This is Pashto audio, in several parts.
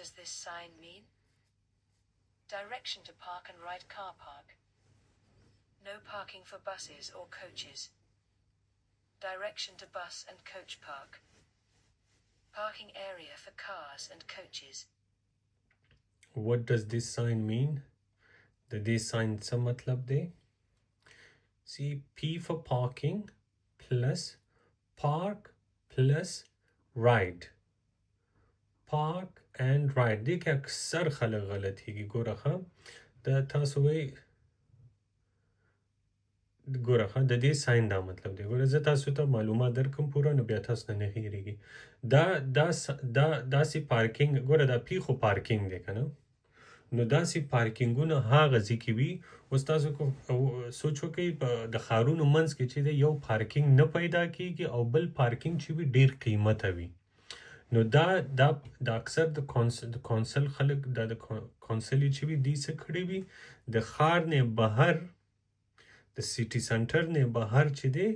does this sign mean? Direction to park and ride car park. No parking for buses or coaches. Direction to bus and coach park. Parking area for cars and coaches. What does this sign mean? The this sign se matlab de? See, P for parking plus park plus ride. Park and ride. دیکھ اکثر خلق غلط ہی کی گورا خواہ دا تاسو وی گورا خواہ دا دی سائن دا مطلب دی گورا زا تاسو تا معلومات در کم پورا نو بیا تاسو نه نخیری گی دا سی پارکنگ گورا دا پی خو پارکنگ دی کنا نو دا سی پارکنگو نه ها غزی کی وی اوس تاسو کو سوچو که د خارونو منځ کې چې دی یو پارکنگ نه پیدا کیږي او بل پارکنگ چې وی ډیر قیمته وی نو دا اکثر د کونسل خلق دا د کونسل چې وی دی څه کړی وی د خار نه بهر د سیټي سنټر نه بهر چې دی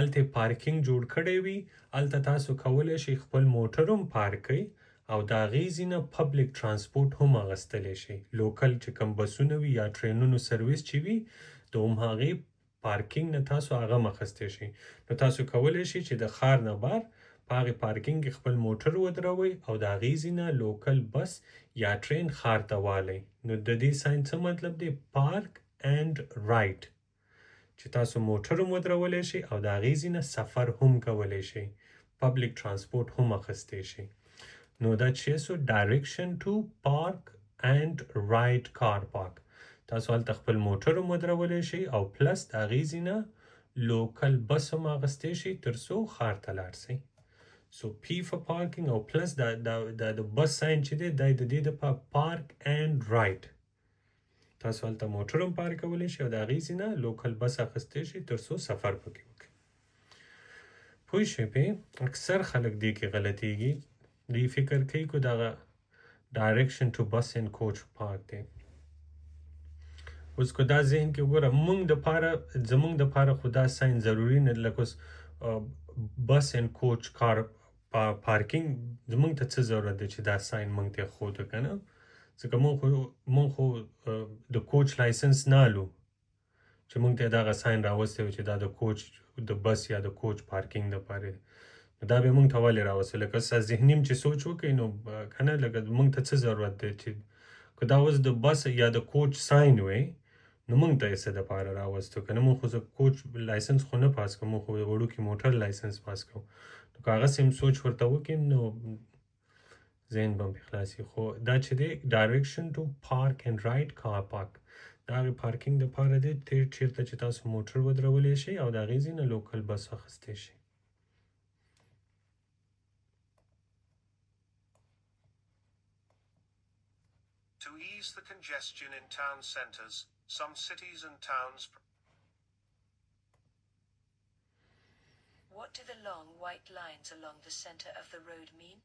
الته پارکنگ جوړ کړی وی الته تاسو کولای شئ خپل موټر هم پارک کړئ او دا غیزی نه پبلک ترانسپورت هم اغستلی شي لوکل چې کم بسونه وي یا ټرینونو سرویس چې وي د هم هغې پارکنګ نه تاسو هغه هم اخیستی شئ نو تاسو کولی شئ چې د ښار نه بار په هغې پارکنګ کې خپل موټر ودروئ او د هغې ځینه لوکل بس یا ټرین ښار ته والی نو د دې ساین څه مطلب دی پارک اینډ رایډ چې تاسو موټر هم ودرولی شئ او د هغې ځینه سفر هم کولی شئ پبلک ترانسپورت هم اخیستی شئ نو دا چې سو ډایرکشن ټو پارک اینډ رایډ کار پارک تاسو هلته خپل موټر هم ودرولی شئ او پلس د هغې ځینه لوکل بس هم اخیستی شئ تر څو ښار ته لاړ شئ So P for parking او plus د بس ساین چې دی دا د دې دپاره پارک اینډ رایډ تاسو هلته موټر هم پارک کولی شئ او د هغې ځینه لوکل بس اخیستی شئ تر څو سفر پکې وکړئ پوه شئ پې اکثر خلک دې کې غلطیږي دوی فکر کوي که دغه ډایرکشن ټو بس اینډ کوچ پارک دی اوس که دا ذهن کې وګوره زمونږ دپاره خو دا ساین ضروري نه لکه اوس بس اینډ کوچ کار پارکینګ زمونږ ته څه ضرورت دی چې دا ساین مونږ ته ښوده که نه ځکه مونږ خو د کوچ لایسنس نه الو چې مونږ ته دغه ساین راوستی و چې دا د کوچ د بس یا د کوچ پارکینګ دپاره نو دا به مونږ ته ولې راوستی لکه ستا ذهني چې سوچ وکړئ نو که نه لکه مونږ ته څه ضرورت دی چې که دا اوس د بس یا د کوچ ساین وی نو مونږ ته یې څه دپاره راوستو که نه مونږ خو کوچ لایسنس خو نه پاس کوو مونږ خو د وړوکي موټر لایسنس پاس کوو نو که هغسې هم سوچ ورته وکړو نو ذهن به هم پرې خلاصي خو دا چې دی ډایرکشن ټو پارک اینډ رایډ کار پارک د هغې پارکینګ دپاره دی چېرته چې تاسو موټر ودرولی شئ او د هغې ځینه لوکل بس اخیستی شئ To ease the congestion in town centers, some cities and towns. What do the long white lines along the center of the road mean?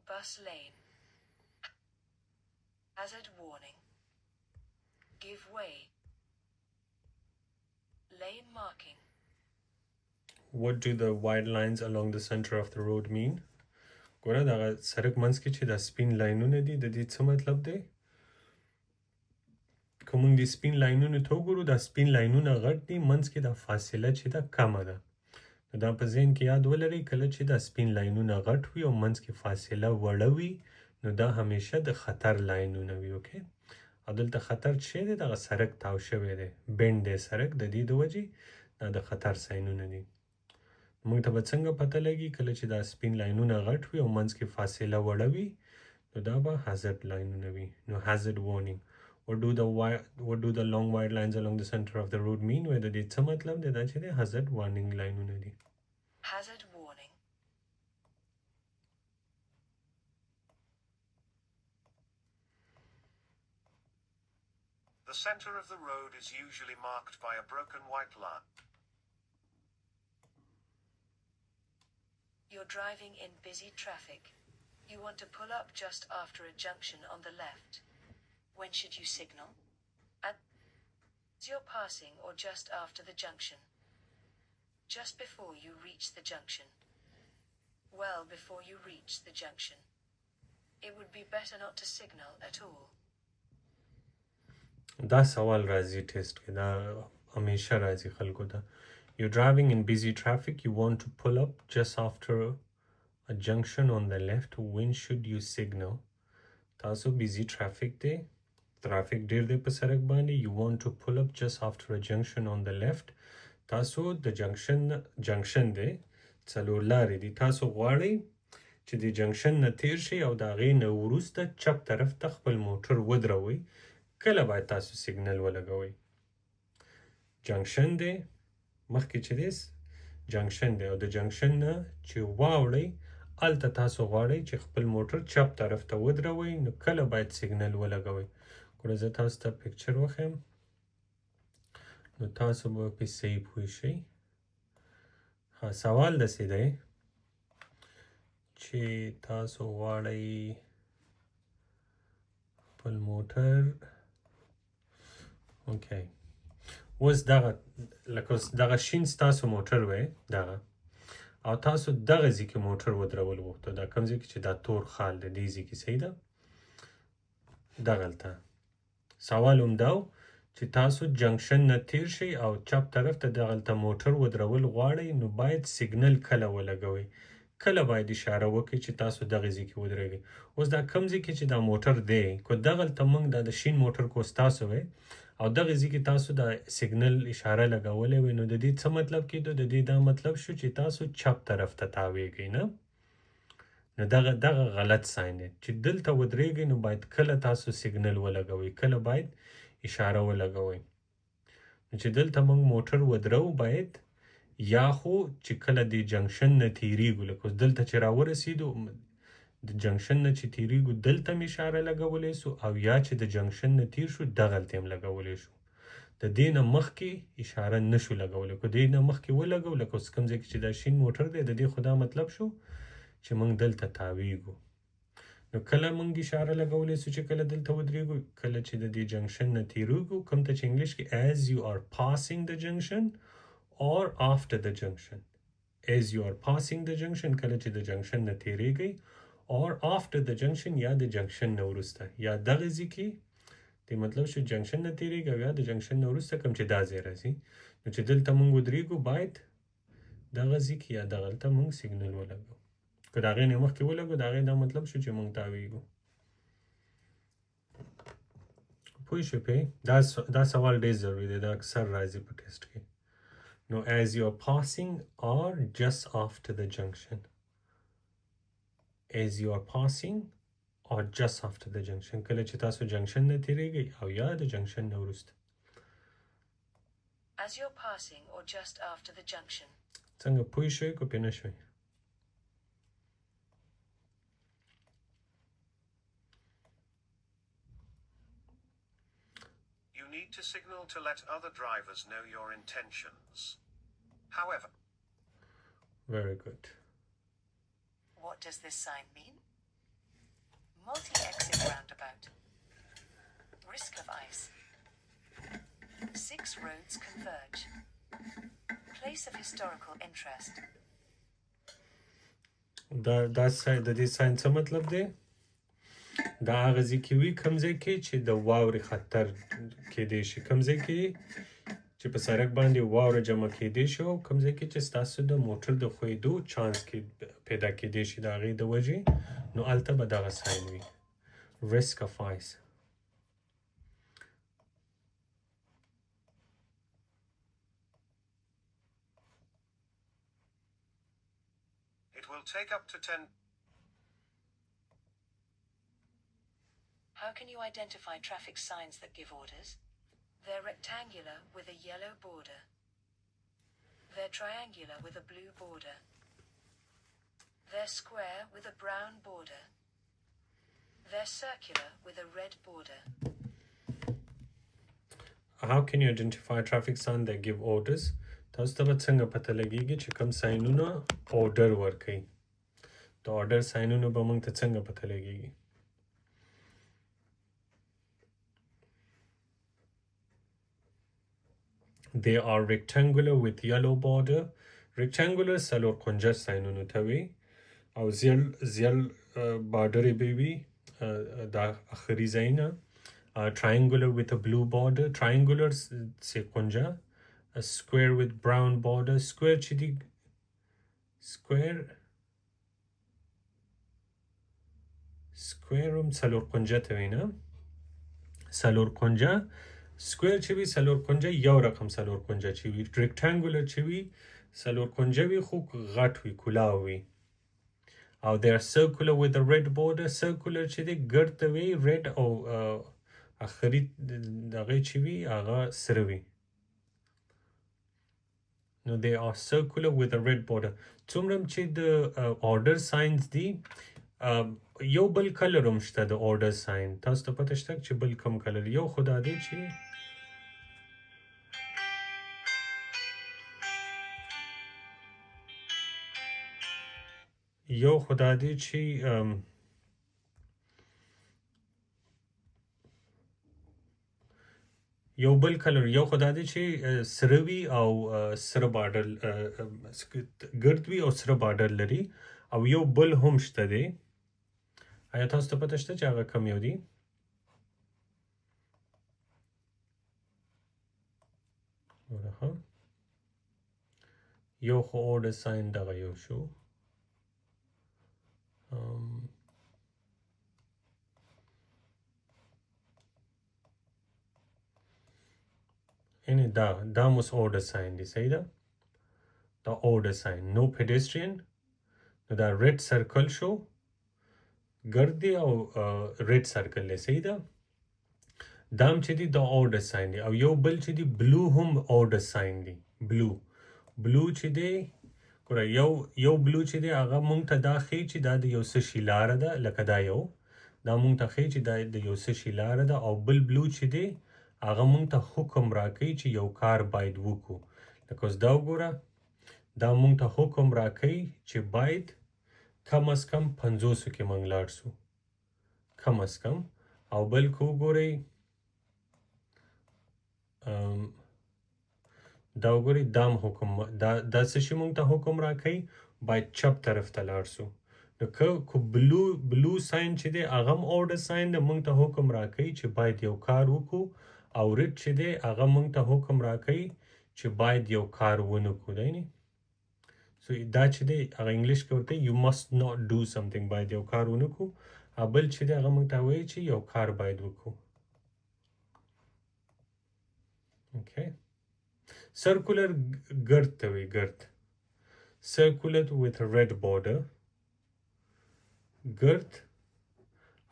Bus lane. Hazard warning. Give way. Lane marking. What do the white lines along the center of the road mean? ګوره دغه سړک منځ کې چې دا سپین لاینونه دي د دې څه مطلب دی که موږ د سپین لاینونو ته وګورو دا سپین لاینونه غټ دي منځ کې دا فاصله چې ده کمه ده نو دا په ذهن کې یاد ولرئ کله چې دا سپین لاینونه غټ وي او منځ کې فاصله وړه وي نو دا همیشه د خطر لاینونه وي اوکې او دلته خطر چې دی دغه سړک تاو شوی دی بینډ دی سړک د دې د وجې دا د خطر ساینونه دي موږ ته به څنګه پته لګي کله چې دا سپین لاینونه غټ وي او منځ کې فاصله وړه وي نو دا به هازارد لاینونه وي نو هازارد وارنینګ what do the long white lines along the center of the road mean د دې څه مطلب دی دا چې دی هازارد وارنینګ لاینونه دي Hazard warning. The center of the road is usually marked by a broken white line. You're driving in busy traffic. You want to pull up just after a junction on the left. When should you signal? As you're passing or just after the junction? Just before you reach the junction? Well before you reach the junction. It would be better not to signal at all. دا سوال راځي ټیسټ کې دا همیشه راځي خلکو ته. You're driving in busy traffic. You want to pull up just after a junction on the left. When should you signal? تاسو busy traffic دی. Traffic ډیر دی په سړک باندې. You want to pull up just after a junction on the left. تاسو د جنکشن دی څلور لارې دي. تاسو غواړئ چې د جنکشن نه تیر شي او د هغې نه وروسته چپ طرف ته خپل موټر ودروئ. کله باید تاسو سیګنل ولګوئ؟ جنکشن دی مخکې چې دی جنکشن دی او د جنکشن نه چې واوړئ هلته تاسو غواړئ چې خپل موټر چپ طرف ته ودروئ نو کله باید سیګنل ولګوئ؟ ګوره زه تاسو ته پکچر وښیم نو تاسو به پې صحیح پوه شئ. سوال داسې دی چې تاسو غواړئ خپل موټر اوکې اوس دغه شین ستاسو موټر وی دغه او تاسو دغه ځای کې موټر ودرول غوښته دا کوم ځای کې چې دا تور خال دی دې ځای کې صحیح ده دغلته سوال همدا و چې تاسو جنکشن نه تیر شئ او چپ طرف ته دغلته موټر ودرول غواړئ نو باید سیګنل کله ولګوئ کله باید اشاره وکړئ چې تاسو دغه ځای کې ودرېږئ. اوس دا کوم ځای کې چې دا موټر دی که دغلته موږ دا د شین موټر کو ستاسو وی او دغه ځای کې تاسو د سیګنل اشاره لګولی وی نو د دې څه مطلب کېدو د دې دا مطلب شو چې تاسو چپ طرف ته تاویږئ نه نو دغه غلط ساین دی چې دلته ودرېږئ نو باید کله تاسو سیګنل ولګوئ کله باید اشاره ولګوئ نو چې دلته موږ موټر ودرو باید یا خو چې کله د جنکشن نه تیریږو لکه دلته چې راورسېدو د جنکشن نه چې تیریږو دلته هم اشاره لګولی سو او یا چې د جنکشن نه تیر شو دغلته هم لګولی شو د دې نه مخکې اشاره نشو لګولی که دې نه مخکې ولګو لکه اوس کوم ځای کې چې دا شین موټر دی د دې خو دا مطلب شو چې موږ دلته تاویږو نو کله موږ اشاره لګولی سو چې کله دلته ودرېږو کله چې د دې جنکشن نه تیریږو کوم ته چې انګلیش کې as you are passing the junction or after the junction as you are passing the junction کله چې د جنکشن نه تیریږئ or after the junction یا د جنکشن نه وروسته یا دغه ځای کې د مطلب شو جنکشن نه تیریږي او یا د جنکشن نه وروسته کوم چې دا ځای راځي نو چې دلته موږ ودرېږو باید دغه ځای کې یا دغلته موږ سیګنل ولګو که د هغې نه مخکې ولګو د هغې دا مطلب شو چې موږ تاویږو پوه شو پې دا سوال ډېر ضروري دی دا اکثر راځي په ټیسټ کې نو as you are passing or just after the junction as you are passing or just after the junction کله چې تاسو جنکشن نه تیریږئ او یا د جنکشن نه وروسته As you're passing or just after the junction. څنګه پوه شوئ که پې نه شوئ You need to signal to let other drivers know your intentions. However, very good What does this sign mean? Multi-exit roundabout. Risk of ice. 6 roads converge. Place of historical interest. دا د دې ساين څه مطلب دی دا هغه ځای کې وي کوم ځای کې چې د واورې خطر کېدی شي کوم ځای کې چې په سړک باندې واوره جمع کېدی شي او کوم ځای کې چې ستاسو د موټر د ښویېدو چانس کې پیدا کېدی شي د هغې د وجې نو هلته به دغه ساین وي risk of ice it will take up to 10. How can you identify traffic signs that give orders? They're rectangular with a yellow border. They're triangular with a blue border. They're square with a brown border. They're circular with a red border. How can you identify traffic signs that give orders? تاسو ته به څنګه پته لګېږي چې کوم ساینونه order ورکوي د order ساینونه به موږ ته څنګه پته لګېږي They are rectangular with yellow border. Rectangular څلور کنجه ساینونو ته وي او زیل بارډر به وي دا اخري ځای نه triangular with a blue border triangular سے کنجه a square with brown border square چې دی square هم څلور کنجه ته وي نه څلور کنجه square چې وي څلور کنجه یو رقم څلور کنجه چې وي rectangular چې وي څلور کنجه وي خو غټ وي کلاو وي او they are circular with a red border circular چې دی ګرد ته وي red او اخري دغه چې وي هغه سره وي No, they are circular with a red border. څومره چې د order signs دي یو بل کلر هم شته د order sign تاسو ته پته شته چې بل کوم کلر یو خدا دی چې یو خدا دی چې یو بل کلر یو خدا دی چې سره وي او سره بارډر ګرد وي او سره بارډر لري او یو بل هم شته دی آیا تاسو ته پته شته چې هغه کوم یو دی یو خو order sign دغه یو شو یعنی دا مس order sign دی صحیح ده دا order sign no pedestrian نو دا red circle شو ګرد دی او red circle دی صحیح ده دام چې دی دا order sign دی او یو بل چې دی blue هم order sign دی blue چې دی ګوره یو blue چې دی هغه مونږ ته دا ښیي چې دا د یو څه شي لاره ده لکه دا مونږ ته ښیي چې دا د یو څه شي لاره ده او بل blue چې دی هغه مونږ ته حکم راکوي چې یو کار باید وکړو لکه اوس دا وګوره دا مونږ ته حکم راکوي چې باید کم از کم 50 کې مونږ لاړ سو کم از کم او بل کو وګورئ دا وګورئ دام حکم دا څه شي مونږ ته حکم راکوي باید چپ طرف ته لاړ سو نو که بلو ساین چې دی هغه هم order sign دی مونږ ته حکم راکوي چې باید یو کار وکړو او ریډ چې دی هغه مونږ ته حکم راکوي چې باید یو کار ونه کړو دی نه سو دا چې دی هغه انګلیش کې ورته you must not do something باید یو کار ونه کړو او بل چې دی هغه مونږ ته وایي چې یو کار باید وکړو okay circular ګرد ته وي ګرد circular with a red border ګرد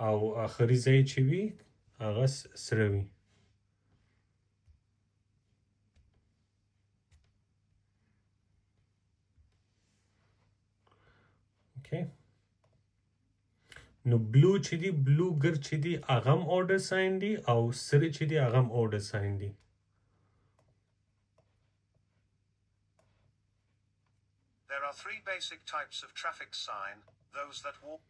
او اخري ځای چې وي هغه سره وي okay نو بلو چې دی بلو ګرد چې دی هغه هم order sign دی او سره چې دی هغه هم order sign دی There are three basic types of traffic sign, those that walk.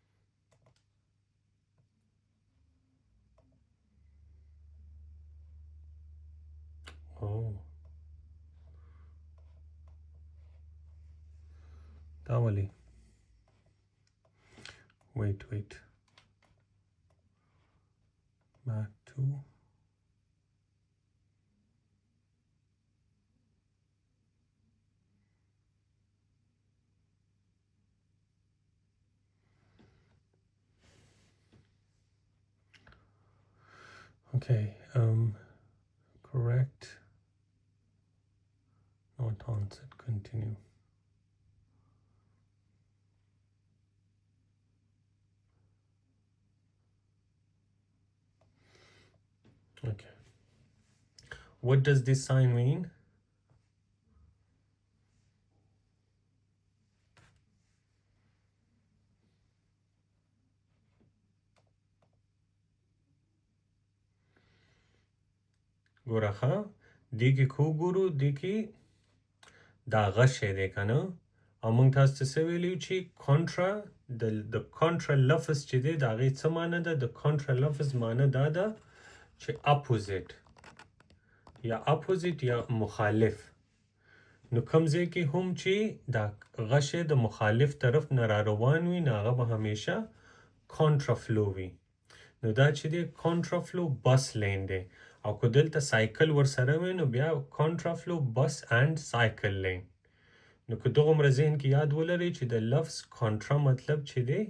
Oh. Tavali. Wait. Back to. Okay, correct. Not answered. Continue. Okay. What does this sign mean? ګورخه دې کې خو ګورو دې کې دا غشه دی کنه او موږ تاسو ته څه ویلو چې کنټرا د کنټرا لفظ چې دی دا غي څه معنی ده د کنټرا لفظ معنی دا ده چې اپوزیټ یا مخالف نو کوم ځای کې هم چې دا غشه د مخالف طرف نه را روان وي نه هغه به همیشه کنټرا فلو وي نو دا چې دی کانټرافلو بس لین دی او که دلته سایکل ورسره وي نو بیا کانټرافلو بس اینډ سایکل لین نو که دغومره ذهن کې یاد ولرئ چې د لفظ کانټرا مطلب چې دی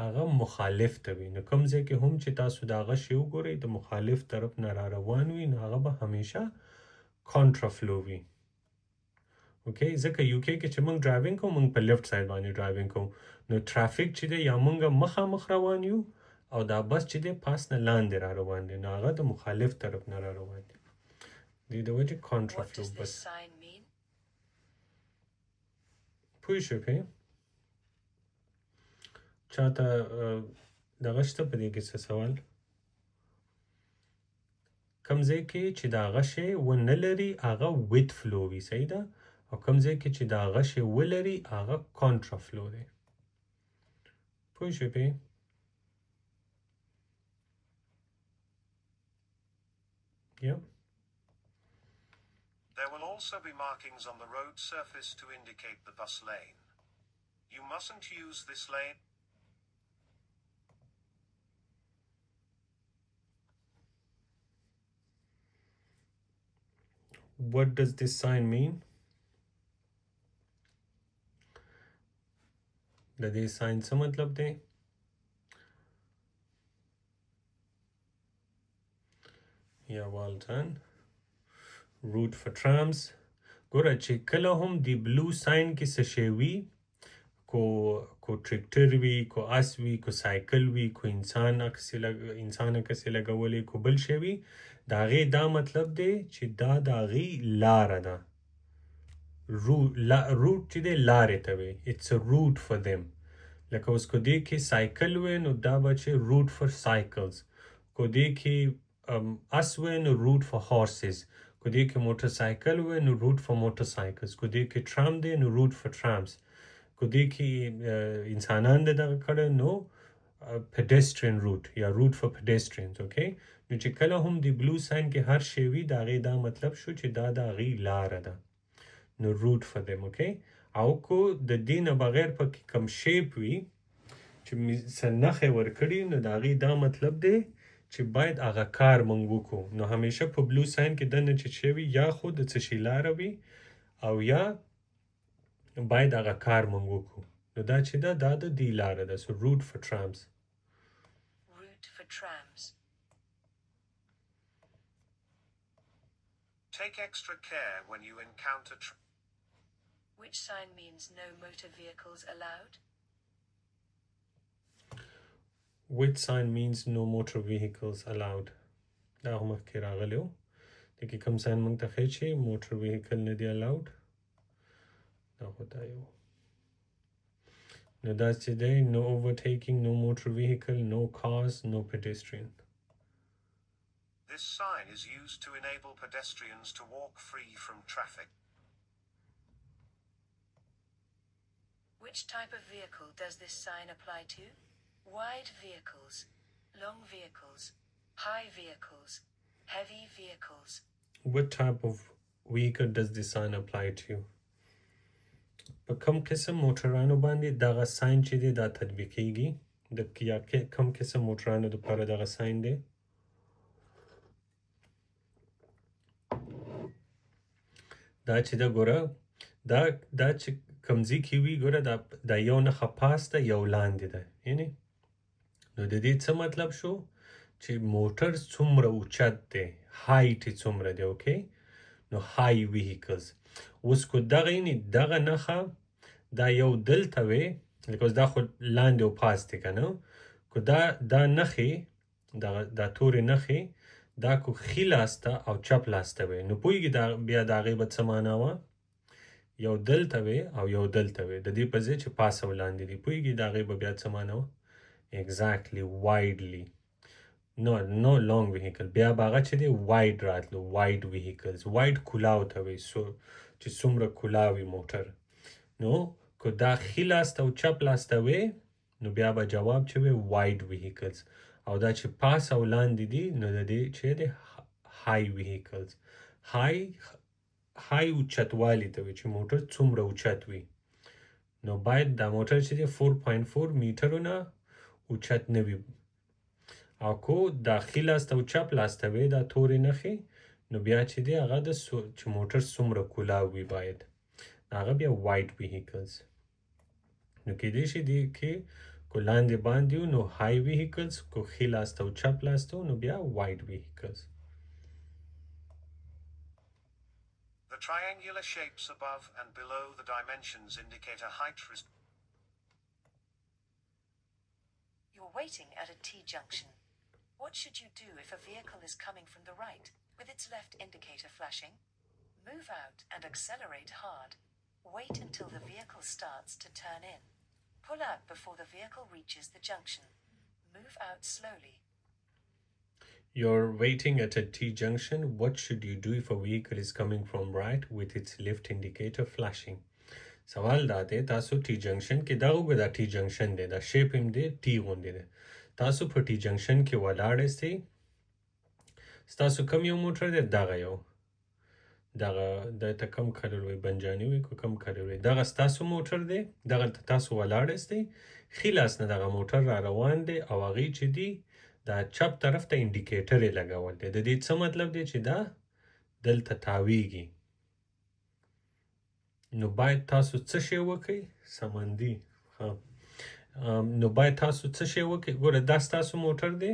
هغه مخالف ته وي نو کوم ځای کې هم چې تاسو د هغه شی وګورئ د مخالف طرف نه را روان وي نو هغه به همیشه کانټرافلو وي اوکې ځکه یو کې چې موږ ډرایوینګ کوو موږ په لیفټ سایډ باندې ډرایوینګ کوو نو ټرافیک چې دی یا موږ مخامخ روان یو او دا بس چې دی پاس نه لاندې را روان دی نو هغه د مخالف طرف نه را روان دی دی د وجې What کانټرافلو does this بس sign mean? پوه شو پې چاته دغه شته په دې کې څه سوال کوم ځای کې چې د هغه شی ونه لري هغه ویت فلو وي صحیح ده او کوم ځای کې چې د هغه شی ولري هغه کانټرا فلو دی پوه شو پې یا There will also be markings on the road surface to indicate the bus lane. You mustn't use this lane. what does this sign mean د دې ساين څه مطلب دی یا well done route for trams ګوره چې کله هم دی بلو ساين کې څه شی وي کو ټریکټر وي کو اس وي کو سایکل وي کو انسان عکس لګولې کو بل شی وي دا غي دا مطلب دی چې دا غي لار ده روټ چې دی لارې ته وي it's a route for them لکه اوس کو دی کې سایکل وي نو دا بچي route for cycles کو دی کې اس وي نو route for horses کو دی کې موټر سایکل وي نو route for motorcycles کو دی کې ترام دی نو route for trams کو دی کې انسانان دغه کړه نو pedestrian route یا route for pedestrians okay نو چې کله هم دی بلو ساين کې هر شی وي دا غي دا مطلب شو چې دا غي لار ده نو route for them okay او کو د دینه بغیر په کم شیپ وي چې سنخه ورکړي نو دا غي دا مطلب دی چې باید هغه کار مونږ وکړو نو همیشه په بلو ساين کې دنه چې شی وي یا خود څه شی لار وي او یا باید هغه کار مونږ وکړو نو دا چې دا د دی لار ده so route for trams Route for trams. Take extra care when you encounter Which sign means no motor vehicles allowed? which sign means no motor vehicles allowed دا هم کې راغلیو دغه کوم ساين مونږ ته ښیي چې موټر وهیکل نه دی allowed دا هوتا یو نو دا چې دی no overtaking no motor vehicle no cars no pedestrian This sign is used to enable pedestrians to walk free from traffic. Which type of vehicle does this sign apply to? Wide vehicles, long vehicles, high vehicles, heavy vehicles. what type of vehicle does this sign apply to په کوم قسم موټرانو باندې دغه ساين چې دی دا تطبیقیږي د یا کوم قسم موټرانو لپاره دغه ساين دی دا چې دا ګوره دا چې کمزې کې وي ګوره دا یو نه خپاس ده یو لاندې ده یعنی نو د دې څه مطلب شو چې موټر څومره اوچت دی هایټ څومره دی اوکې نو های وهیکلز اوس کو دغه یعنی دغه نخه دا یو دلته وي لکه دا خو لاندې او پاس دی کنه کو دا نخي دا تورې نخي دا کو خلاسته او چپ لاسته وي نو پویږي دا بیا دا غیبت سمانه وا یو دلته وي او یو دلته وي د دې په ځای چې پاس ولاندې دی پویږي دا غیبت بیا سمانه وا exactly widely no long vehicle بیا باغه چې دی wide راتلو wide vehicles wide کلاو ته وي سو چې څومره کلاوي موټر نو کو دا خلاسته او چپ لاسته وي نو بیا به جواب چې وي wide vehicles او دا چې پاس او لاندې دي نو د دې چې دی high vehicles high اوچتوالی ته وي چې موټر څومره اوچت وي نو باید دا موټر چې دی 4.4 میټرونه اوچت نه وي او کو داخلي لاس ته او چپ لاس ته وي دا تورې نښې نو بیا چې دی هغه د چې موټر څومره کولاو وي باید هغه بیا وایډ ویهیکلز نو کېدای شي دې کې کو لاندې باندې نو های ویهیکلز کو ښي لاس ته او چپ لاس ته نو بیا وایډ ویهیکلز The triangular shapes above and below the dimensions indicate a height You're waiting at a T-junction. What should you do if a vehicle is coming from the right, with its left indicator flashing? Move out and accelerate hard. Wait until the vehicle starts to turn in. Pull out before the vehicle reaches the junction. Move out slowly. You're waiting at a T-junction. What should you do if a vehicle is coming from right with its left indicator flashing? سوال دا دی تاسو ټي جنکشن کې دا وګورئ ټي جنکشن دی دا شیپ هم دی ټي غوندې دی تاسو په ټي جنکشن کې ولاړ یاستئ ستاسو کوم یو موټر دی دغه یو دغه ته کم کلر وي بنجاني وي که کم کلر وي دغه ستاسو موټر دی دغه ته تاسو ولاړ یاستئ ښي لاس نه دغه موټر را روان دی او هغې چې دی دا چپ طرف ته انډیکیټر یې لګول دی د دې څه مطلب دی چې دا دلته تاویږي نو باید تاسو څه شی وکړئ سمندي نو باید تاسو څه شی وکړئ ګوره دا ستاسو موټر دی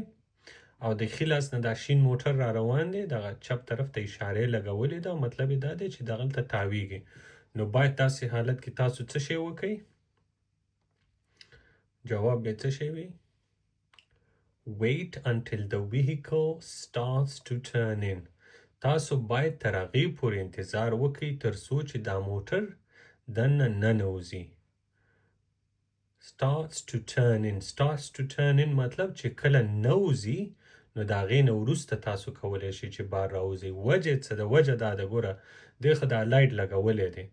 او د ښي لاس نه دا شین موټر را روان دی دغه چپ طرف ته اشارې لګولې ده مطلب یې دا دی چې دغلته تاویږي نو باید داسې حالت کې تاسو څه شی وکړئ جواب به څه شی وي wait until the vehicle starts to turn in تاسو باید تر هغې پورې انتظار وکړئ تر څو چې دا موټر دننه ننوځي starts to turn in مطلب چې کله نوځي نو د هغې نه وروسته تاسو کولی شئ چې بار راوځئ وجه څه ده وجه دا ده ګوره دې خو دا لایټ لګولی دی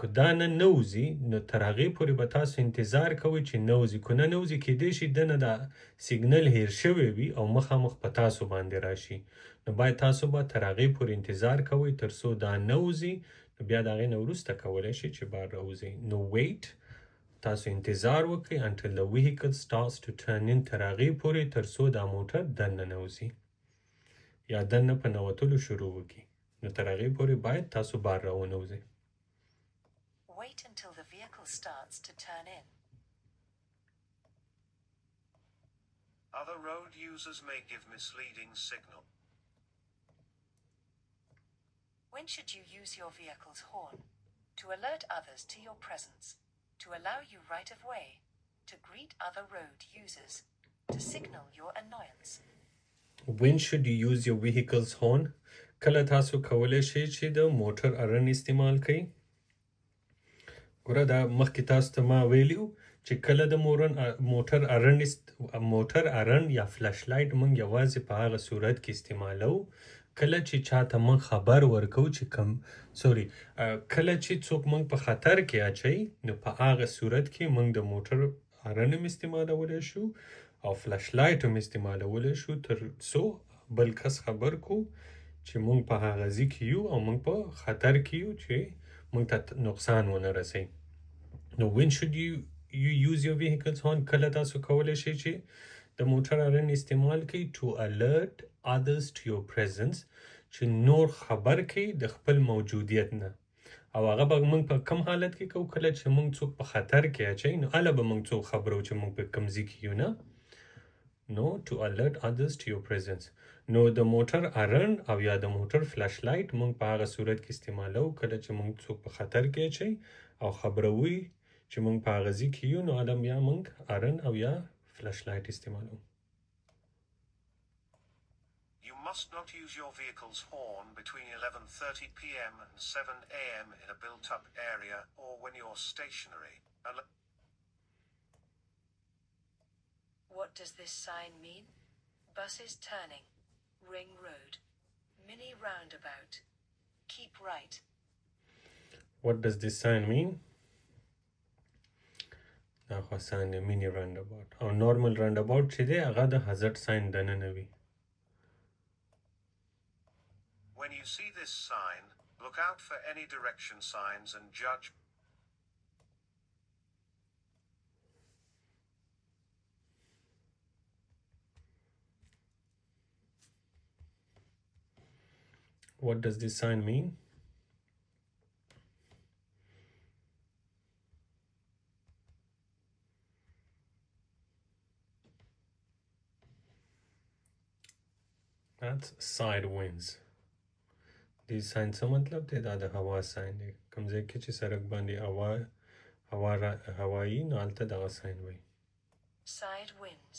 که دا نه نوځي نو تر هغې پورې به تاسو انتظار کوئ چې نوځي که نه نوځي کیدای شي دنه دا سیګنل هیر شوی وي او مخامخ په تاسو باندې راشي نو باید تاسو به تر هغې پورې انتظار کوئ تر څو دا نوځي نو بیا د هغې نه وروسته کولی شئ چې بار راوځئ نو wait تاسو انتظار وکړئ until the vehicle starts to turn in تر هغې پورې تر څو دا موټر دننه نوځي یا دننه په نوتلو شروع وکړي نو تر هغې پورې باید تاسو بار راونوځئ Wait until the vehicle starts to turn in. Other road users may give misleading signal. When should you use your vehicle's horn? To alert others to your presence. To allow you right of way. To greet other road users. To signal your annoyance. When should you use your vehicle's horn? کله تاسو کولی شئ چې د موټر ارن استعمال کړئ ګوره دا مخکې تاسو ته ما ویلي چې کله د موټر ارن یا فلش لایټ موږ یوازې په هغه صورت کې استعمالو کله چې چاته موږ خبر ورکو چې کله چې څوک موږ په خطر کې اچوي نو په هغه صورت کې موږ د موټر ارن هم استعمالولی شو او فلش لایټ هم استعمالولی شو تر څو بل کس خبر کو چې موږ په هغه ځای کې یو او موږ په خطر کې یو چې موږ ته نقصان ونه رسوي نو when should you use your vehicle's horn کله تاسو کولی شئ چې د موټر ارن استعمال کړئ to alert others to your presence چې نور خبر کړئ د خپل موجودیت نه او هغه به موږ په کم حالت کې کوو کله چې موږ څوک په خطر کې اچوي نو هله به موږ څوک خبرو چې موږ په کوم ځای کې یو نه No, to alert others to your presence. نو د موټر ارن او یا د موټر فلش لایټ موږ په هغه صورت کې استعمالو کله چې موږ څوک په خطر کې اچوي او خبروي چې موږ په هغه ځای کې یو نو هله بیا موږ ارن او یا فلش لایټ استعمالو You must not use your vehicle's horn between 11:30 p.m. and 7 a.m. in a built-up area or when you're stationary. What does this sign mean? Buses turning. Ring road. Mini roundabout. Keep right. What does this sign mean? دا خو sign دی mini roundabout او normal roundabout چې دی هغه د hazard sign دننه وي When you see this sign, look out for any direction signs and judge. What does this sign mean? That's side winds. These signs څه مطلب دی؟ دا د هوا ساين دی. کوم ځای کې چې سړک باندې هوایی نو هلته دغه ساين وایي. Side winds.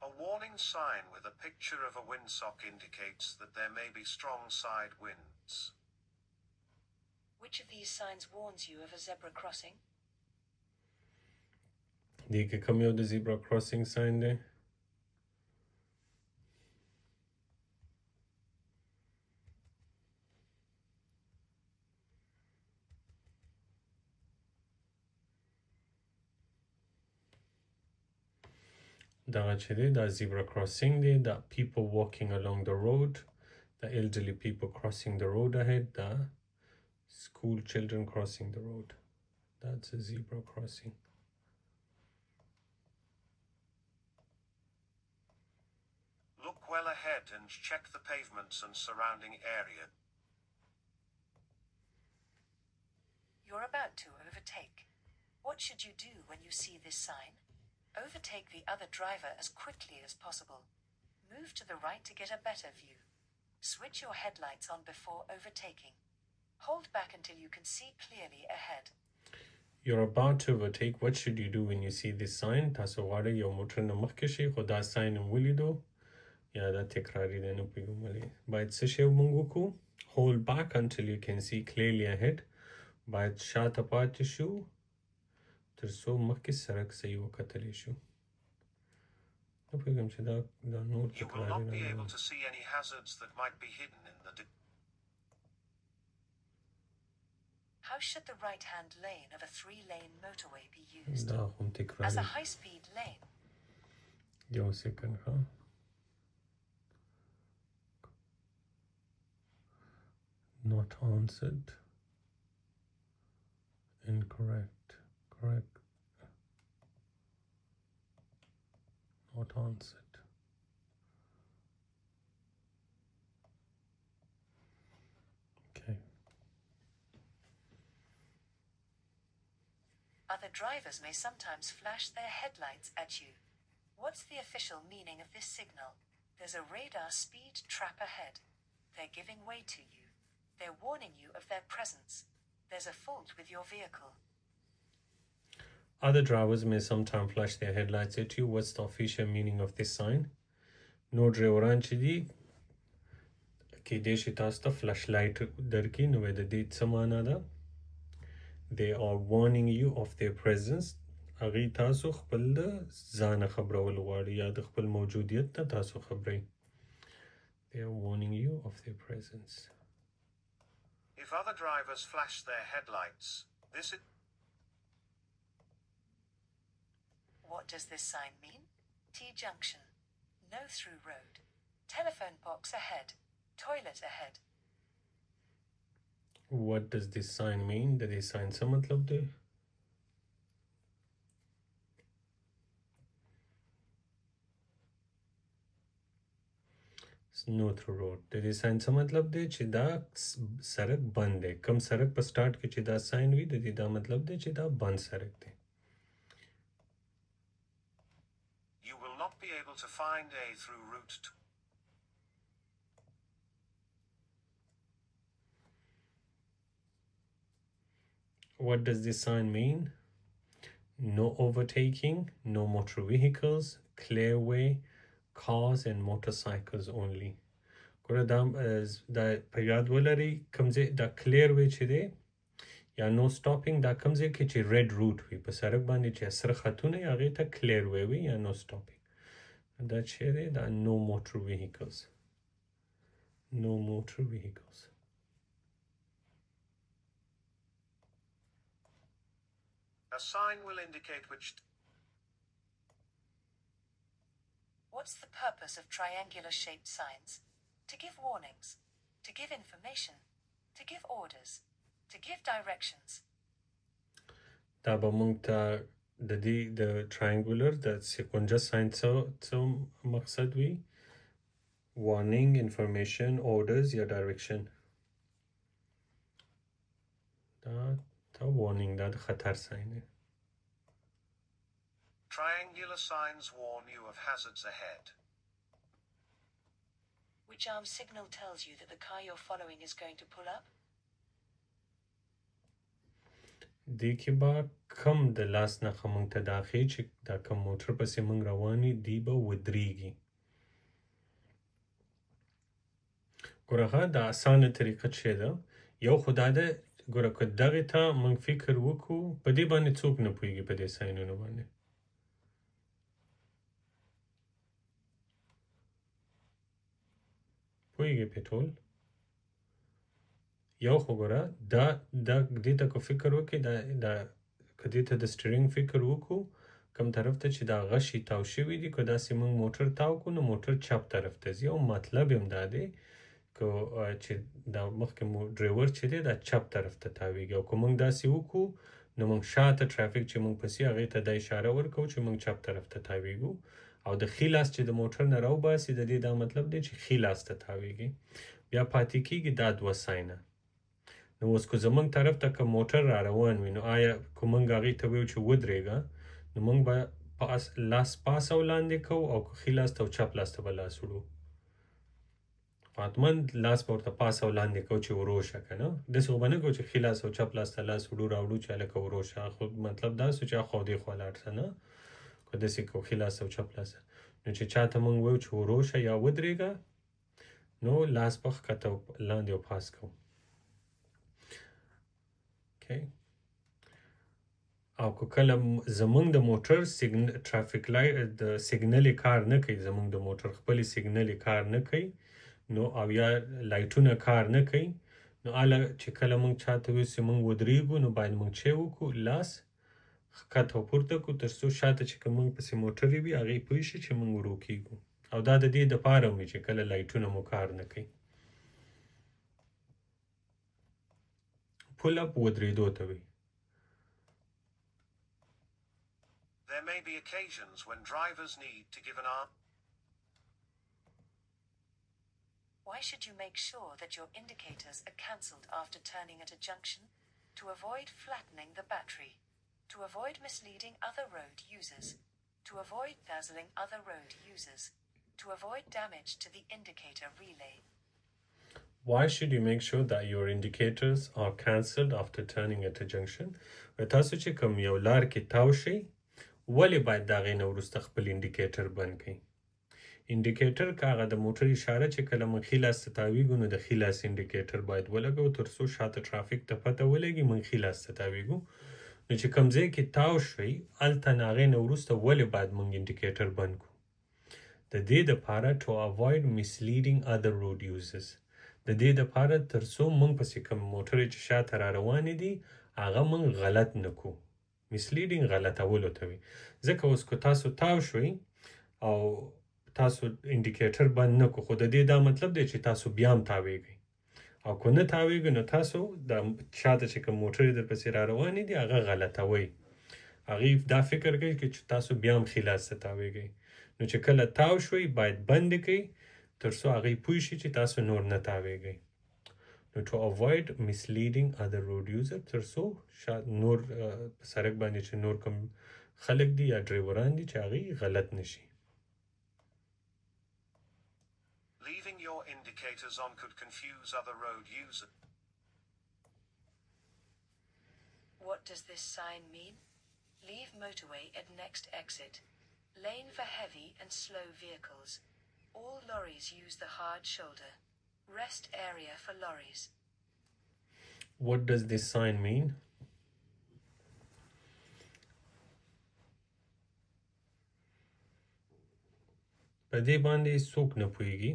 A warning sign with a picture of a windsock indicates that there may be strong side winds. Which of these signs warns you of a zebra crossing? دې کې کوم یو د zebra crossing sign دی؟ دغه چې دی دا zebra crossing دی. دا people walking along the road, the elderly people crossing the road ahead, the school children crossing the road. That's a zebra crossing. Look well ahead and check the pavements and surrounding area. You're about to overtake. What should you do when you see this sign? Overtake the other driver as quickly as possible. Move to the right to get a better view. Switch your headlights on before overtaking. Hold back until you can see clearly ahead. You're about to overtake. What should you do when you see this sign? تاسو غواړئ یو موټر نه مخکې شئ خو دا ساين هم ولیدو یا دا تکراري دی نه پوهېږم ولې باید څه شی موږ وکړو؟ Hold back until you can see clearly ahead. باید شاته پاتې شو تر څو مخکې سړک صحیح وکتلی شو. نه پوهېږم چې دا نور You will تکراري not be نه able to see any hazards that might be hidden in the How should the right-hand lane of a 3-lane motorway be used? دا هم As تکراري. a high-speed lane, یو سیکنډ ښه. Not answered. Incorrect. Correct. Not answered. Okay. other drivers may sometimes flash their headlights at you. What's the official meaning of this signal? There's a radar speed trap ahead. They're giving way to you. They're warning you of their presence. There's a fault with your vehicle. Other drivers may sometimes flash their headlights at you. What's the official meaning of this sign? No ډریوران چې دي کیدای شي تاسو ته فلش لایټ درکړي نو د دې څه معنا ده؟ They are warning you of their presence. هغوی تاسو خپل د ځانه خبرول غواړي یا د خپل موجودیت نه تاسو خبرئ. They are warning you of their presence. If other drivers flash their headlights, this is What does this sign mean? T-junction. No through road. Telephone box ahead. Toilet ahead. What does this sign mean? د دې sign څه مطلب دی؟ No through road. د دې sign څه مطلب دی؟ چې دا سړک بند دی. کم سړک په سٹارټ کې چې دا sign وي د دې دا مطلب دی چې دا بند سړک دی. you will not be able to find a through route to What does this sign mean? No overtaking, no motor vehicles, clear way, cars and motorcycles only. ګوره دا په یاد ولرئ کوم ځای دا clear way چې دی یا no stopping دا کوم ځای کې چې red route وي په سړک باندې چې سره خطونه وي هغې ته clear way وي یا no stopping. دا چې دی دا no motor vehicles. No motor vehicles. a sign will indicate which What's the purpose of triangular-shaped signs? To give warnings. To give information. To give orders. To give directions. دا به موږ ته د دې د triangular د سیکونجه ساين څه مقصد وي warning information orders یا direction دا warning دا د خطر ساين دی Triangular signs warn you of hazards ahead. Which arm signal tells you that the car you're following is going to pull up? دې کې به کم د لاس نه موږ ته دا ښیي چې دا کوم موټر پسې موږ روان یو دی به ودرېږي ګوره ښه دا اسانه طریقه چې ده یو خو دا ده ګوره که دغې ته موږ فکر وکړو په دې باندې څوک نه پوهېږي په دې ساینونو باندې پوهېږي پې ټول یو خو ګوره دا دې ته که فکر وکړې دا که دې ته د سټرینګ فکر وکړو کوم طرف ته چې دا غشي تاو شوي دي که داسې موږ موټر تاو کړو نو موټر چپ طرف ته ځي او مطلب هم دا دی که چې دا مخکې مو ډریور چې دی دا چپ طرف ته تاویږي او که موږ داسې وکړو نو موږ شاته ټرافیک چې موږ پسې هغې ته دا اشاره ورکوو چې موږ چپ طرف ته تاویږو او د ښي لاس چې د موټر نه راوباسي د دې دا مطلب دی چې ښي لاس ته تاویږي بیا پاتې کېږي دا دوه ساینه نو اوس که زموږ طرف ته که موټر را روان وي نو آیا که موږ هغې ته ویو چې ودرېږه نو موږ به لاس پاس او لاندې کوو او که ښي لاس ته او چپ لاس ته به لاس وړو حتما لاس به ورته پاس او لاندې کوو چې ورو شه که نه داسې خو به نه کوو چې ښي لاس او چپ لاس ته لاس وړو راوړو چې هلکه ورو شه خو مطلب دا سو چې اخوا دې خوا لاړ شه نه که داسې کوو ښي لاس او چپ لاس نو چې چاته موږ ویو چې ورو شه یا ودرېږه نو لاس به ښکته لاندې او پاس کوو او که کله زمونږ د موټر ټرافیک لایټ د سیګنل کار نه کوي زمونږ د موټر خپلې سیګنل کار نه کوي نو او یا لایټونه کار نه کوي نو اله چې کله موږ چاته ویو چې موږ ودرېږو نو باید موږ چې وکړو لاس ښکته او پورته کړو تر څو شاته چې که موږ پسې موټرې وي هغې پوه شي چې موږ ورو کېږو او دا د دې دپاره وي چې کله لایټونه مو کار نه کوي pull up ودرېدو ته وي There may be occasions when drivers need to give an arm. Why should you make sure that your indicators are cancelled after turning at a junction? To avoid flattening the battery. To avoid misleading other road users. To avoid dazzling other road users. To avoid damage to the indicator relay. Why should you make sure that your indicators are cancelled after turning at a junction? تاسو چې کوم یو لار کې تاو شئ ولې باید د هغې نه وروسته خپل انډیکیټر بند کړئ انډیکیټر که هغه د موټر اشاره چې کله موږ ښي لاس ته تاویږو نو د ښي لاس انډیکیټر باید ولګوو تر څو شاته ټرافیک ته پته ولګي موږ ښي لاس ته تاویږو نو چې کوم ځای کې تاو شئ هلته نه هغې نه وروسته ولې باید موږ انډیکیټر بند کړو د دې دپاره to avoid misleading other road users د دې دپاره تر څو موږ پسې کوم موټرې چې شاته را روانې دي هغه موږ غلط نه کړو misleading غلطولو ته وي ځکه اوس که تاسو تاو شوئ او تاسو انډیکیټر بند نه کړو خو د دې دا مطلب دی چې تاسو بیا هم تاویږئ او که نه تاویږئ نو تاسو د شاته چې کوم موټرې در پسې را روانې دي هغه غلطوئ هغې دا فکر کوي چې تاسو بیا هم ښي لاس ته تاویږئ نو چې کله تاو شوئ باید بند کړئ تر څو هغې پوه شي چې تاسو نور نه تاویږئ نو to avoid misleading other road user تر څو نور په سړک باندې چې نور کوم خلک دي یا ډریوران دي چې هغې غلط نشي Leaving your indicators on could confuse other road users. What does this sign mean? Leave motorway at next exit. Lane for heavy and slow vehicles. All lorries use the hard shoulder. Rest area for lorries. What does this sign mean? په دې باندې څوک نه پوهېږي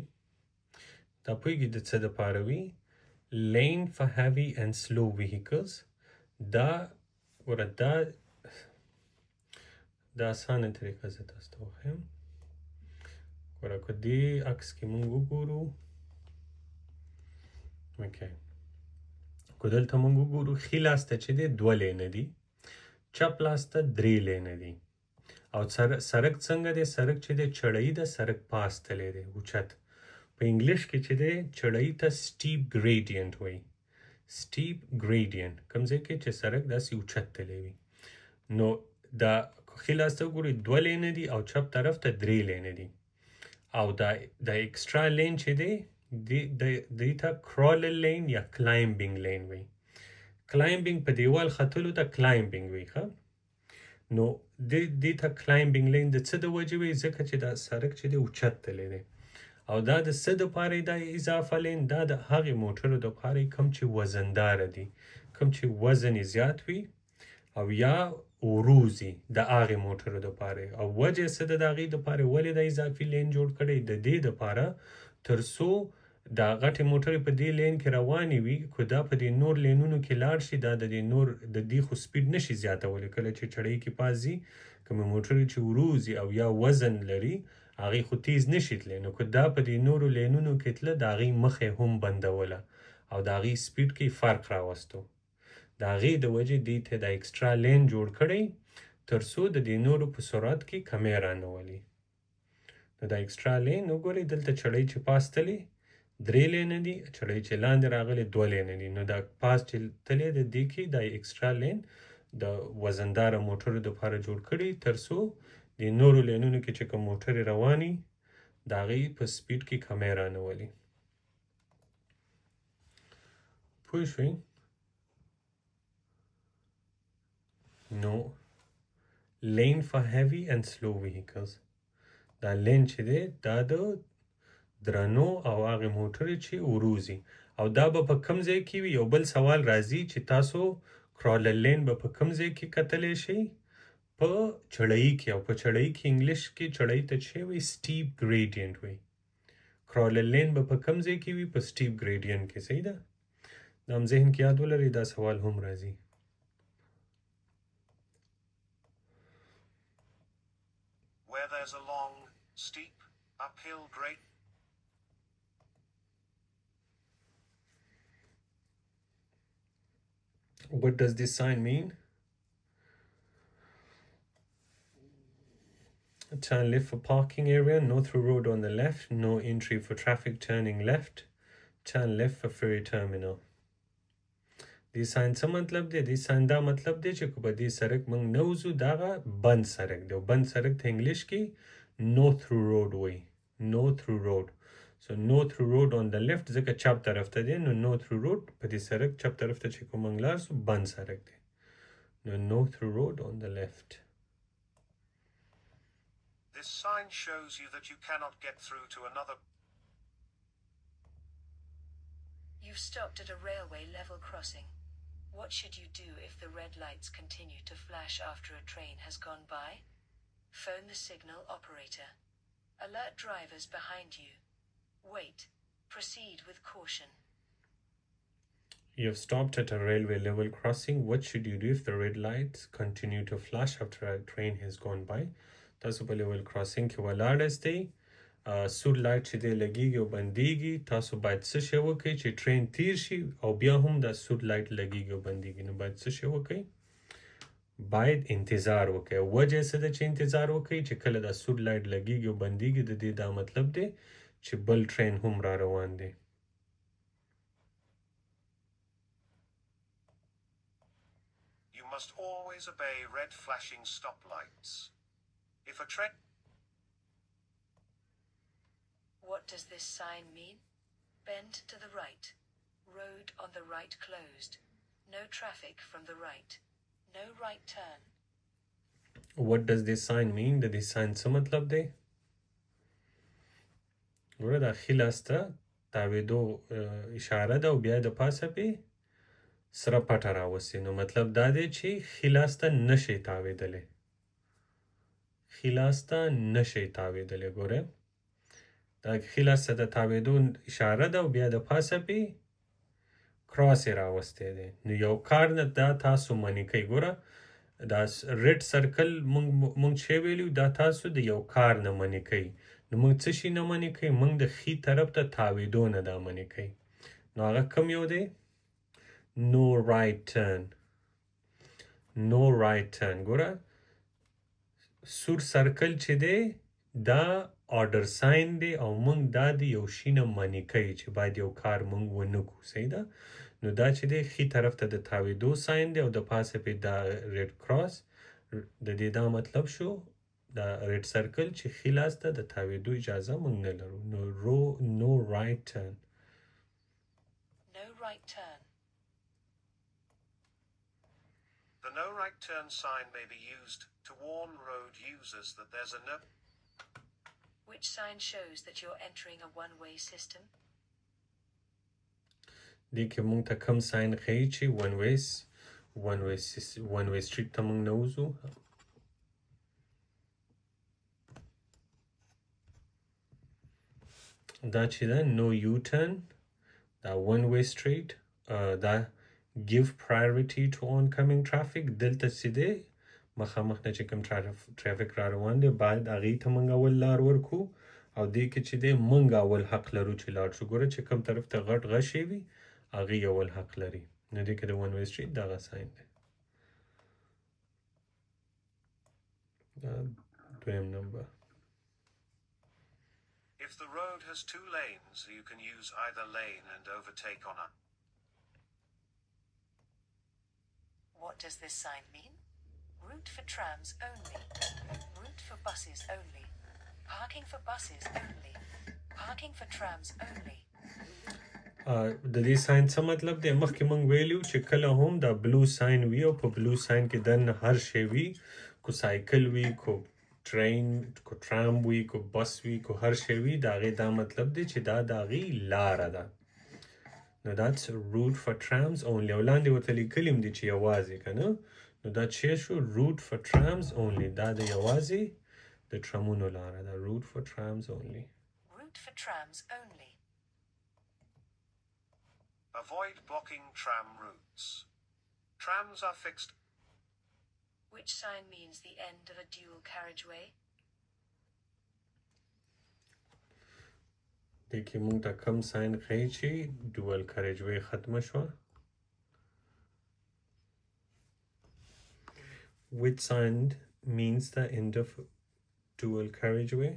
دا پوهېږي د څه دپاره وي lane for heavy and slow vehicles دا ګوره دا اسانه طریقه زه تاسو ته وښیم ګوره که دې عکس کې مونږ وګورو که دلته مونږ وګورو ښي لاس ته چې دی دوه لینه دي چپ لاس ته 3 لینه دي او سرک څنګه دی سرک چې دی چړۍ د سرک پاس تللی دی اوچت په انګلیش کې چې دی چړۍ ته سټیپ ګریډینټ وایي سټیپ ګریډینټ کوم ځای کې چې سرک داسې اوچت تللی وي نو دا ښي لاس ته وګورئ 2 لینه دي او چپ طرف ته 3 لینه دي او دا ایکسټرا لین چې دی دې ته کرالر لین یا کلایمبینګ لین وایي کلایمبینګ په دیوال ختلو ته کلایمبینګ وایي ښه نو دې ته کلایمبینګ لین د څه د وجې وایي ځکه چې دا سرک چې دی اوچت تللی دی او دا د څه دپاره دا اضافه لین دا د هغې موټرو دپاره کوم چې وزنداره دي کوم چې وزن یې زیات وي او یا وروزي د هغې موټرو دپاره او وجه څه ده د هغې دپاره ولې دا اضافي لین جوړ کړی د دې دپاره تر څو دا غټې موټرې په دې لین کې روانې وي که دا په دې نور لینونو کې لاړ شي دا د دې نور د دې خو سپیډ نشي زیاتولی کله چې چړۍ کې پاس ځي کومې موټرې چې وروزي او یا وزن لري هغې خو تیز نشي تللی نو که دا په دې نورو لینونو کې تله د هغې مخ هم بندوله او د هغې سپیډ کې فرق راوستو د هغې د وجې دې ته دا اکسټرا لین جوړ کړی تر څو د دې نورو په سرعت کې کمی رانولي نو دا اکسټرا لین وګورئ دلته چړۍ چې پاس تلي 3 لینه دي چړۍ چې لاندې راغلي 2 لینه دي نو دا پاس چې تللی د دې کې دا اکسټرا لین د وزنداره موټرو دپاره جوړ کړي تر څو د نورو لینونو کې چې کوم موټرې رواني د هغې په سپیډ کې کمی رانولي پوه شوئ نو lane for heavy and slow vehicles دا لین چې دی دا د درنو او هغې موټرې چې وروزي او دا به په کوم ځای کې وي یو بل سوال راځي چې تاسو کرالر لین به په کوم ځای کې کتلی شئ په چړۍ کې او په چړۍ کې انګلیش کې چړۍ ته چې وایي سټیپ ګریډینټ وایي کرالر لین به په کوم ځای کې وي په سټیپ ګریډینټ کې صحیح ده دا هم ذهن کې یاد ولرئ دا سوال هم راځي Where there's a long, steep, uphill grade. What does this sign mean? Turn left for parking area, no through road on the left, no entry for traffic turning left, turn left for ferry terminal. دې ساين څه مطلب دی دې ساين دا مطلب دی چې که په دې سړک موږ نه وځو دا هغه بند سړک دی او بند سړک ته انګلیش کې نو تھرو روډ وایي نو تھرو روډ سو نو تھرو روډ آن د لیفټ ځکه چپ طرف ته دی نو نو تھرو روډ په دې سړک چپ طرف ته چې کوم موږ لاړ سو بند سړک دی نو نو تھرو روډ آن د لیفټ This sign shows you that you cannot get through to another. You've stopped at a railway level crossing. What should you do if the red lights continue to flash after a train has gone by? Phone the signal operator. Alert drivers behind you. Wait. Proceed with caution. You have stopped at a railway level crossing. What should you do if the red lights continue to flash after a train has gone by? تاسو په لیول کراسینګ کې ولاړاستئ سور لایټ چې دی لګیږي او بندیږي تاسو باید څه شی وکړئ چې ټرین تیر شي او بیا هم دا سور لایټ لګیږي او بندیږي نو باید څه شی وکړئ باید انتظار وکړئ وجه څه ده چې انتظار وکړئ چې کله دا سور لایټ لګیږي او بندیږي د دې دا مطلب دی چې بل ټرین هم را روان دی You must always obey red flashing stoplights. If a train... What does this sign mean? Bend to the right. Road on the right closed. No traffic from the right. No right turn. What does this sign mean? د دې sign څه مطلب دی ګوره دا ښي لاس ته تاوېدو اشاره ده او بیا د پاسه پې سره پټه راوستې نو مطلب دا دی چې ښي لاس ته نشئ تاوېدلی ښي لاس ته نشئ تاوېدلی ګوره دا ښي لاس ته د تاوېدو اشاره ده او بیا د پاسه پې کراس یې راوستی دی نو یو کار نه دا تاسو منې کوئ ګوره دا ریډ سرکل مونږ چې ویلو دا تاسو د یو کار نه منې کوئ نو مونږ څه شي نه منې کوئ مونږ د ښي طرف ته تاوېدو نه دا منې کوئ نو هغه کوم یو دی نو رایټ ټرن no right turn. ګوره سور سرکل چې دی دا order sign دی او موږ دا د یو شي نه منې کوي چې باید یو کار موږ ونه کړو صحیح ده نو دا چې دی ښي طرف ته د تاویدو ساین دی او د پاسه پې دا ریډ کراس د دې دا مطلب شو دا ریډ سرکل چې ښي لاس ته د تاویدو اجازه موږ نه لرو نو رایټ ټرن No right turn. The no right turn sign may be used to warn road users that there's a no. Which sign shows that you're entering a one-way system? دې کې موږ ته کم ساین ښیي چې one way street ته موږ نه وځو دا چې ده no U-turn دا one way street دا give priority to oncoming traffic دلته چې دی مخامخ نه چې کوم ټرافیک را روان دی باید هغې ته موږ اول لار ورکو او دې کې چې دی موږ اول حق لرو چې لاړ شو ګوره چې کوم طرف ته غټ غشې وي هغې اول حق لري نو دې کې د one way street دغه ساین دی دویم نمبر If the road has two lanes, you can use either lane and overtake on a. What does this sign mean? Route for trams only. Route for buses only. Parking for buses only. Parking for trams only. د دې ساين څه مطلب دی مخکې مونږ ویلو چې کله هم دا بلو ساين وي او په بلو ساين کې دننه هر شی وي کو سایکل وي کو ټرین کو ټرام وي کو بس وي کو هر شی وي دا غي دا مطلب دی چې دا داغي لار ده نو that's route for trams only ولاندې ورته لیکلم دي چې یوازې کنه نو دا چې شو route for trams only دا د یوازې د ټرامونو لار ده route for trams only Route for trams only. Avoid blocking tram routes. Trams are fixed. Which sign means the end of a dual carriageway? دیکھیں مونږ ته کم ساين ښیي چې ډوال کریجوی ختمه شوه which sign means the end of dual carriageway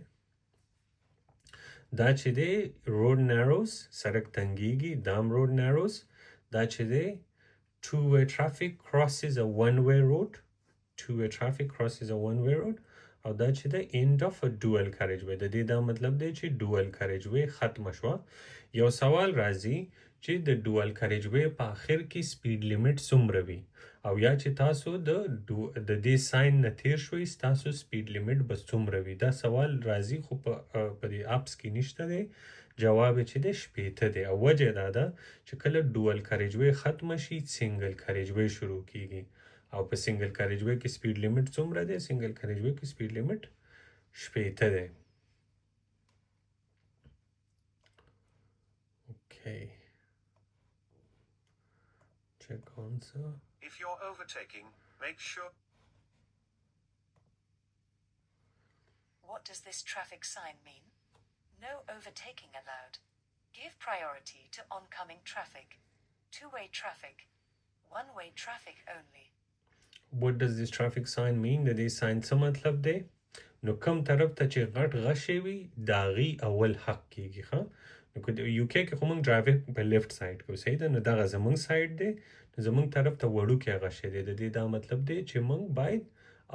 دا چې دی road narrows سړک تنګیږي دام road narrows دا چې دی two-way traffic crosses a one-way road two-way traffic crosses a one-way road او دا چې د end of a dual carriageway د دې دا مطلب دی چې dual carriageway ختمه شوه یو سوال راځي چې د dual carriageway په آخر کې speed limit څومره وي او یا چې تاسو د دې ساين نه تیر شوي ستاسو speed limit به څومره وي دا سوال راځي خو په دې اپس کې نشته دی جواب چې دی شپېته دی او وجه دا ده چې کله dual carriageway ختمه شي single carriageway شروع کیږي او په سنگل کریجوی کې سپیډ لیمټ څومره دی سنگل کریجوی کې سپیډ لیمټ شپېته دی اوکې check answer If you're overtaking, make sure. What does this traffic sign mean? No overtaking allowed. Give priority to oncoming traffic. Two-way traffic. One-way traffic only. what does this traffic sign mean د دې ساين څه مطلب دی نو کوم طرف ته چې غټ غشې وي داغي اول حق کیږي ها نو کو یو کې خو موږ ډرایو په لیفت ساید کو صحیح ده نو دا زمونږ ساید دی نو زمونږ طرف ته وړو کې غشې دی د دې دا مطلب دی چې موږ باید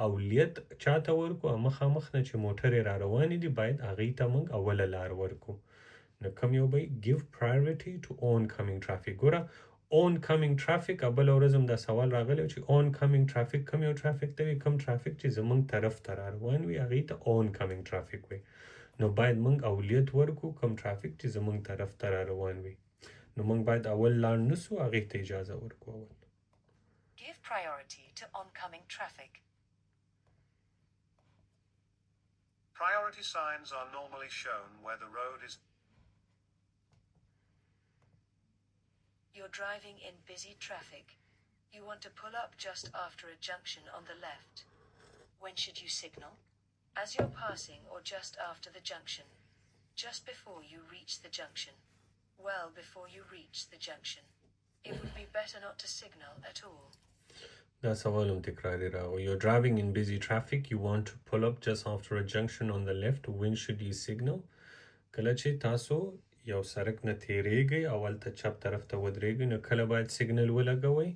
اولیت چاته ورکو مخامخ نه چې موټر را روان دي باید هغه ته موږ اول لار ورکو نو کوم یو به give priority to oncoming traffic ګوره oncoming traffic ابل ورځم دا سوال راغلی چې oncoming traffic کوم یو traffic ته وي کوم traffic چې زمونږ طرف ته را روان وي هغې ته oncoming traffic وي نو باید موږ اولیت ورکو کوم traffic چې زمونږ طرف ته را روان وي نو موږ باید اول لاړ نسو هغې ته اجازه ورکو اول Give priority to oncoming traffic. Priority signs are normally shown where the road is. You're driving in busy traffic. You want to pull up just after a junction on the left. When should you signal? As you're passing or just after the junction? Just before you reach the junction? Well before you reach the junction. It would be better not to signal at all. دا سوال هم تکراری راغو. You're driving in busy traffic. You want to pull up just after a junction on the left. When should you signal? کله چې تاسو یو سړک نه تیریږئ اول ته چپ طرف ته ودرېږئ نو کله باید سیګنل ولګوئ؟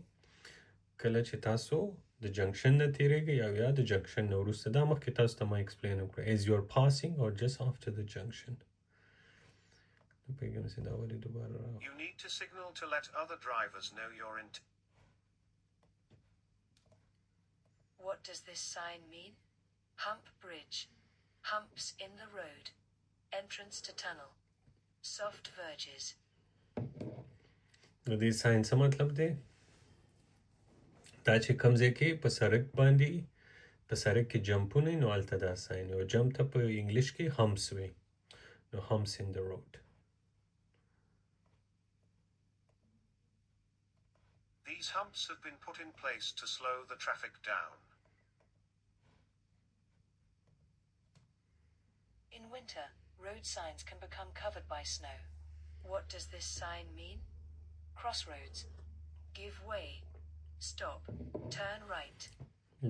کله چې تاسو د جنکشن نه تیریږئ او یا د جنکشن نه وروسته. دا مخکې تاسو ته ما ایکسپلین وکړه. As you're passing or just after the junction. پیغام سي دا ولې دوباره راغی؟ You need to signal to let other drivers know you're in. What does this sign mean? Hump bridge. Humps in the road. Entrance to tunnel. Soft verges. نو دې ساين څه مطلب دی؟ دا چې کوم ځای کې په سړک باندې په سړک کې جمپونه نو هلته دا ساين او جمپ ته په انګلیش کې humps وي. نو humps in the road. These humps have been put in place to slow the traffic down. In winter, road signs can become covered by snow. What does this sign mean? Crossroads. Give way. Stop. Turn right.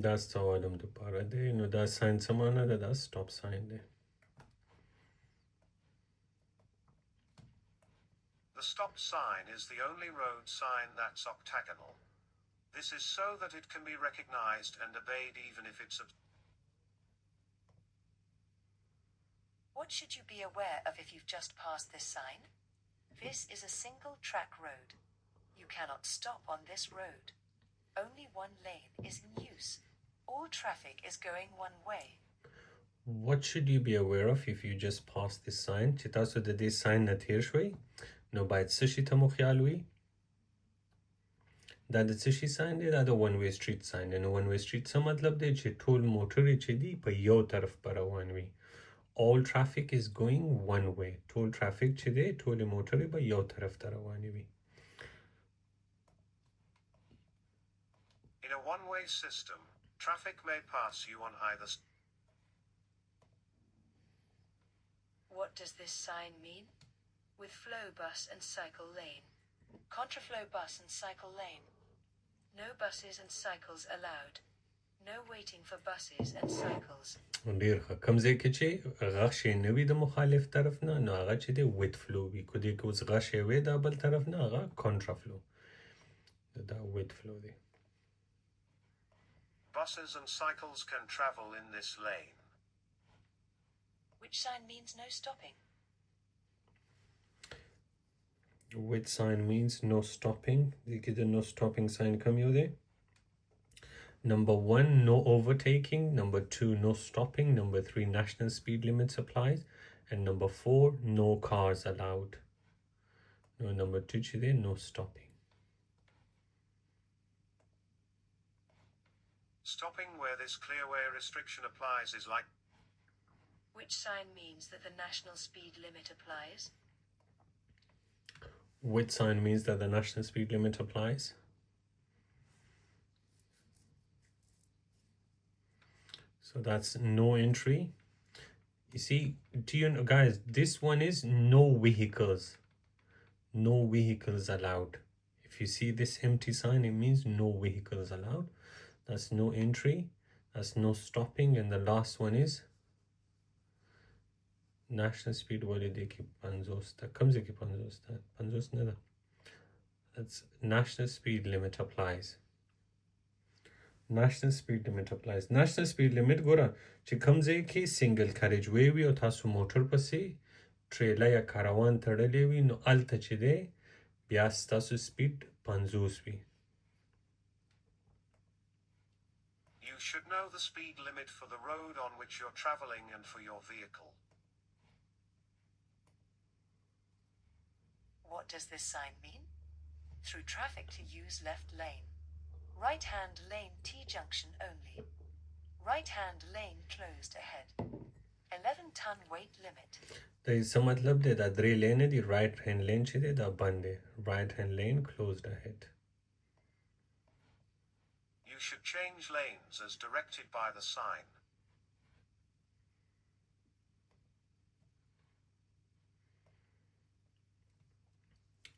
دا سوال هم دوباره دی. نو دا ساين څه معنی ده؟ دا stop sign دی. The stop sign is the only road sign that's octagonal. This is so that it can be recognized and obeyed even if it's What should you be aware of if you've just passed this sign? This is a single track road. You cannot stop on this road. Only one lane is in use. All traffic is going one way. What should you be aware of if you just passed this sign? چې تاسو د دې sign نه تیر شوئ نو باید څه شي ته مو خیال وي؟ دا د څه شي sign دی؟ دا د one way street sign دی. نو one way street څه مطلب دی؟ چې ټول موټرې چې دي په یو طرف به روان وي. All traffic is going one way. ټول traffic چې دی ټولې موټرې به یو طرف ته روانې وي. in a one-way system. Traffic may pass you on either side. What does this sign mean? With flow bus and cycle lane. Contraflow bus and cycle lane. No buses and cycles allowed. No waiting for buses and cycles. ډېر ښه. کوم ځای کې چې غشی نه وي د مخالف طرف نه نو هغه چې دی with flow وي. که دې کې اوس غشی وي دا بل طرف نه هغه contraflow. دا with flow دی. Buses and cycles can travel in this lane. Which sign means no stopping? Which sign means no stopping? دې کې د no stopping sign کوم یو دی؟ Number 1, no overtaking. Number 2, no stopping. Number 3, national speed limits applies. And number 4, no cars allowed. No, number 2 چې دی no stopping. Stopping where this clearway restriction applies is like. Which sign means that the national speed limit applies? Which sign means that the national speed limit applies? So that's no entry. You see, do you know, guys, this one is no vehicles. No vehicles allowed. If you see this empty sign, it means no vehicles allowed. That's no entry. That's no stopping. And the last one is national speed. What did they keep? Panzosta. Comes they keep Panzosta. Panzosta nada. That's national speed limit applies. National speed limit applies. National speed limit ګوره چې کوم ځای کې سنگل کریج وی وي او تاسو موټر پسې ټریلا یا کاروان تړلی وي نو هلته چې دی بیا ستاسو سپیډ 50 وي. You should know the speed limit for the road on which you're traveling and for your vehicle. What does this sign mean? Through traffic to use left lane. Right-hand lane T-junction only. Right-hand lane closed ahead. 11-ton weight limit. دا یې څه مطلب دی؟ دا 3 لینه دي. رایټ هینډ لین چې دی دا بند دی. رایټ هینډ لین closed ahead. You should change lanes as directed by the sign.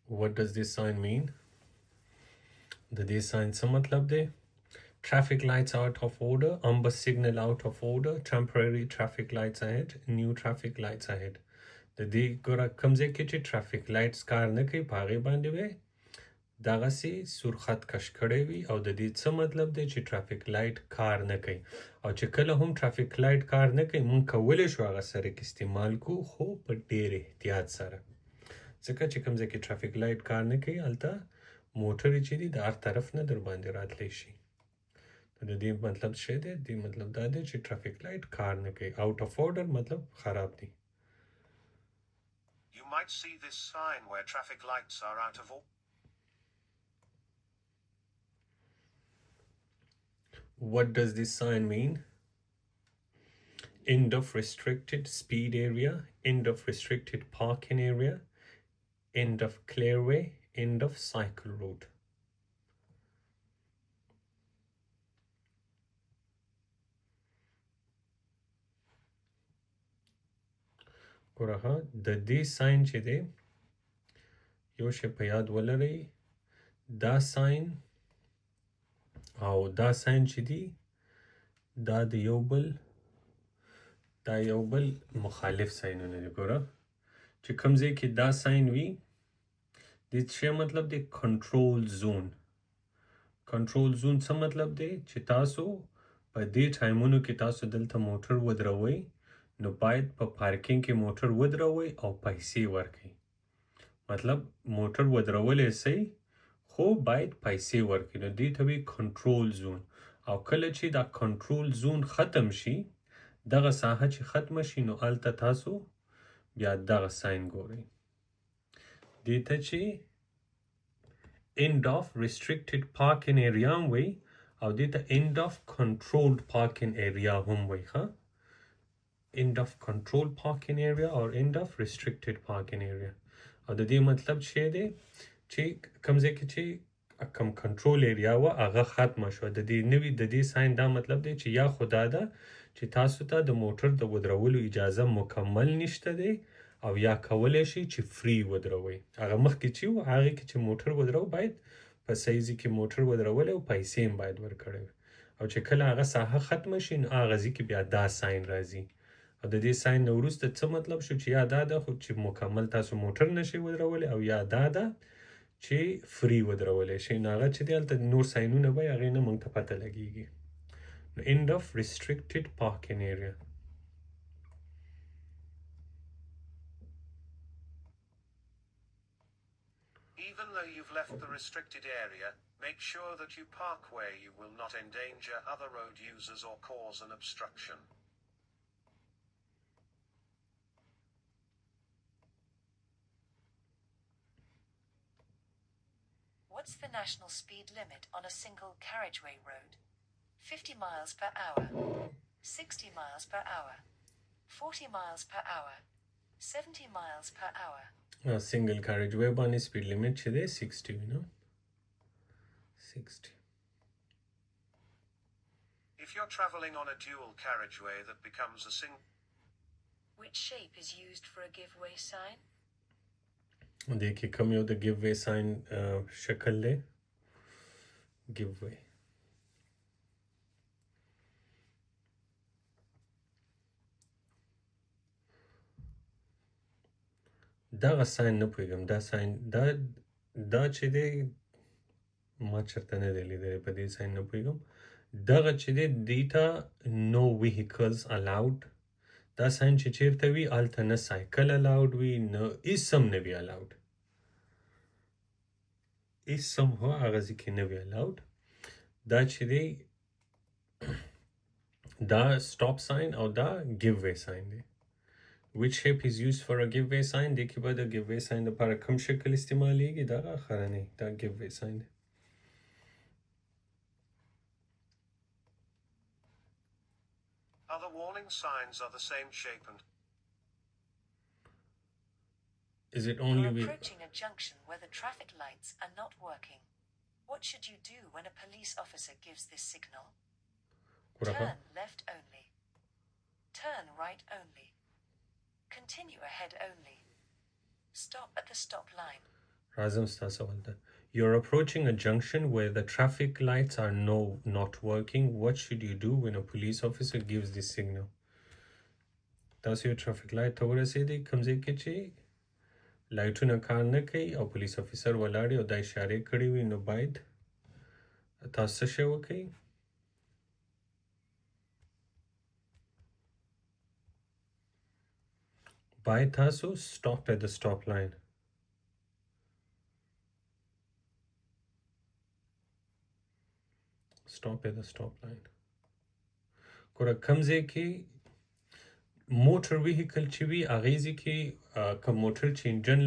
What does this sign mean? د دې sign څه مطلب دی؟ traffic lights out of order, amber signal out of order, temporary traffic lights ahead, new traffic lights ahead. د دې ګوره کوم ځای کې چې traffic lights کار نه کوي په هغې باندې به دغسې سور خط کش کړی وي او د دې څه مطلب دی چې traffic light کار نه کوي او چې کله هم traffic light کار نه کوي مونږ کولی شو هغه سرک استعمال کو خو په ډېر احتیاط سره ځکه چې کوم ځای کې traffic light کار نه کوي هلته موټرې چې دي د هر طرف نه در باندې راتلی شي د دې مطلب څه دی دې مطلب دا دی چې traffic light کار نه کوي out of order مطلب خراب دی You might see this sign where traffic lights are out of order. What does this sign mean? End of restricted speed area, end of restricted parking area, end of clearway, end of cycle route. ګوره د دې ساين چې دی یو شی په یاد ولرئ دا ساين او دا ساين چې دی دا د یو بل مخالف ساينونه دي ګوره چې کوم ځای کې دا ساين وي د څه مطلب دی کنټرول زون څه مطلب دی چې تاسو په دې ټایمونو کې تاسو دلته موټر ودروئ نو باید په پارکینګ کې موټر ودروئ او پیسې ورکړئ مطلب موټر ودرولی سئ خو باید پیسې ورکړئ نو دې ته وایي کنټرول زون او کله چې دا کنټرول زون ختم شي دغه ساحه چې ختمه شي نو هلته تاسو بیا دغه ساين ګورئ دې ته چې end of restricted parking area هم وایي او دې ته end of controlled parking area هم وایي ښه end of controlled parking area or end of restricted parking area او د دې مطلب څه دی چې کوم ځای کې چې کوم کنټرول ایریا و هغه ختمه شو د دې نوي د دې ساين دا مطلب دی چې یا خدا ده چې تاسو ته د موټر د ودرولو اجازه مکمل نشته دی او یا کولی شي چې فری ودروي هغه مخکې چې و هغه کې چې موټر ودرو باید په صحیح ځای کې موټر ودرول او پیسې هم باید ورکړي او چې کله هغه ساحه ختمه شي نو هغه ځای کې بیا دا ساين راځي او د دې ساين نه وروسته څه مطلب شو چې یا دا ده خو چې مکمل تاسو موټر نشئ ودرولی او یا دا ده چې فری ودرولی شئ نو هغه چې دی هلته نور ساينونه به هغې نه موږ ته پته لګېږي نو end of restricted parking area Even though you've left the restricted area, make sure that you park where you will not endanger other road users or cause an obstruction. What's the national speed limit on a single carriageway road? 50 miles per hour, 60 miles per hour, 40 miles per hour, 70 miles per hour. Single carriageway باندې speed limit چې دی 60 you know 60 If you're traveling on a dual carriageway that becomes a single Which shape is used for a giveaway sign? دې کې کوم یو د giveaway sign شکل دی giveaway دغه ساين نه پوهېږم دا ساين دا چې دی ما چېرته نه دی لیدلی په دې ساين نه پوهېږم دغه چې دی دې ته no vehicles allowed دا ساين چې چېرته وي هلته نه سایکل allowed وي نه هېڅ هم نه وي allowed هېڅ هم هو هغه ځای کې نه وي allowed دا چې دی دا stop sign او دا giveaway sign دی Which shape is used for a giveaway sign? دې کې به د giveaway sign لپاره کوم شکل استعمالیږي دغه خرنۍ دا giveaway sign دی Other warning signs are the same shape and Is it only You're with approaching a junction where the traffic lights are not working. What should you do when a police officer gives this signal? Turn left only. Turn right only. Continue ahead only. Stop at the stop line. راځم ستاسو ولته You're approaching a junction where the traffic lights are not working. What should you do when a police officer gives this signal? تاسو یو traffic light ته ورسېدئ کوم ځای کې چې لایټونه کار نه کوي او پولیس افیسر ولاړ او دا اشارې کړې وي نو باید تاسو څه شی وکړئ باید تاسو stop at the stop line stop at the stop line ګوره کوم ځای کې موټر ویهیکل چې وي هغې ځای کې که موټر چې انجن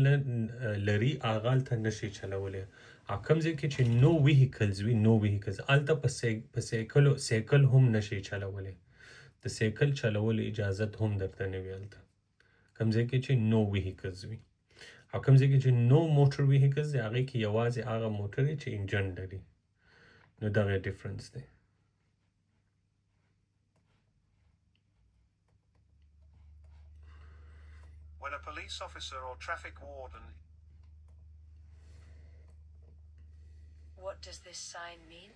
لري هغه هلته نشي چلولی او کوم ځای کې چې نو ویهیکلز وي نو ویهیکلز هلته په سایکل هم نشي چلولی د سایکل چلولو اجازت هم درته نه وي هلته کوم ځای کې چې نو ویهیکلز وي او کوم ځای کې چې نو موټر ویهیکلز دی هغې کې یوازې هغه موټر دی چې انجن لري نو دغه ډیفرنس دی When a police officer or traffic warden... What does this sign mean?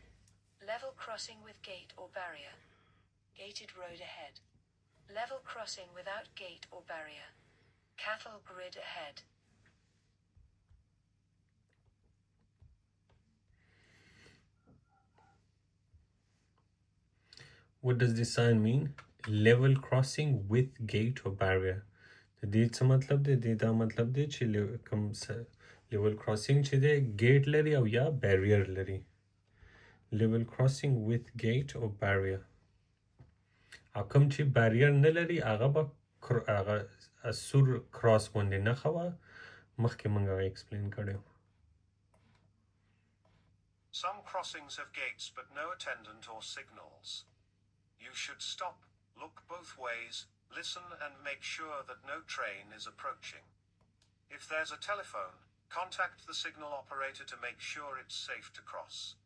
Level crossing with gate or barrier. Gated road ahead. Level crossing without gate or barrier. Cattle grid ahead. What does this sign mean? Level crossing with gate or barrier. د دې څه مطلب دی دا مطلب دی چې کوم لیول کراسینګ چې دی ګیټ لري او یا بیریر لري لیول کراسینګ وذ ګیټ او بیریر او کوم چې بیریر نه لري هغه به هغه سور کراس باندې نښه وه مخکې موږ هغه ایکسپلین کړی Some crossings have gates but no attendant or signals. You should stop, look both ways, listen and make sure that no train is approaching. If there's a telephone, contact the signal operator to make sure it's safe to cross.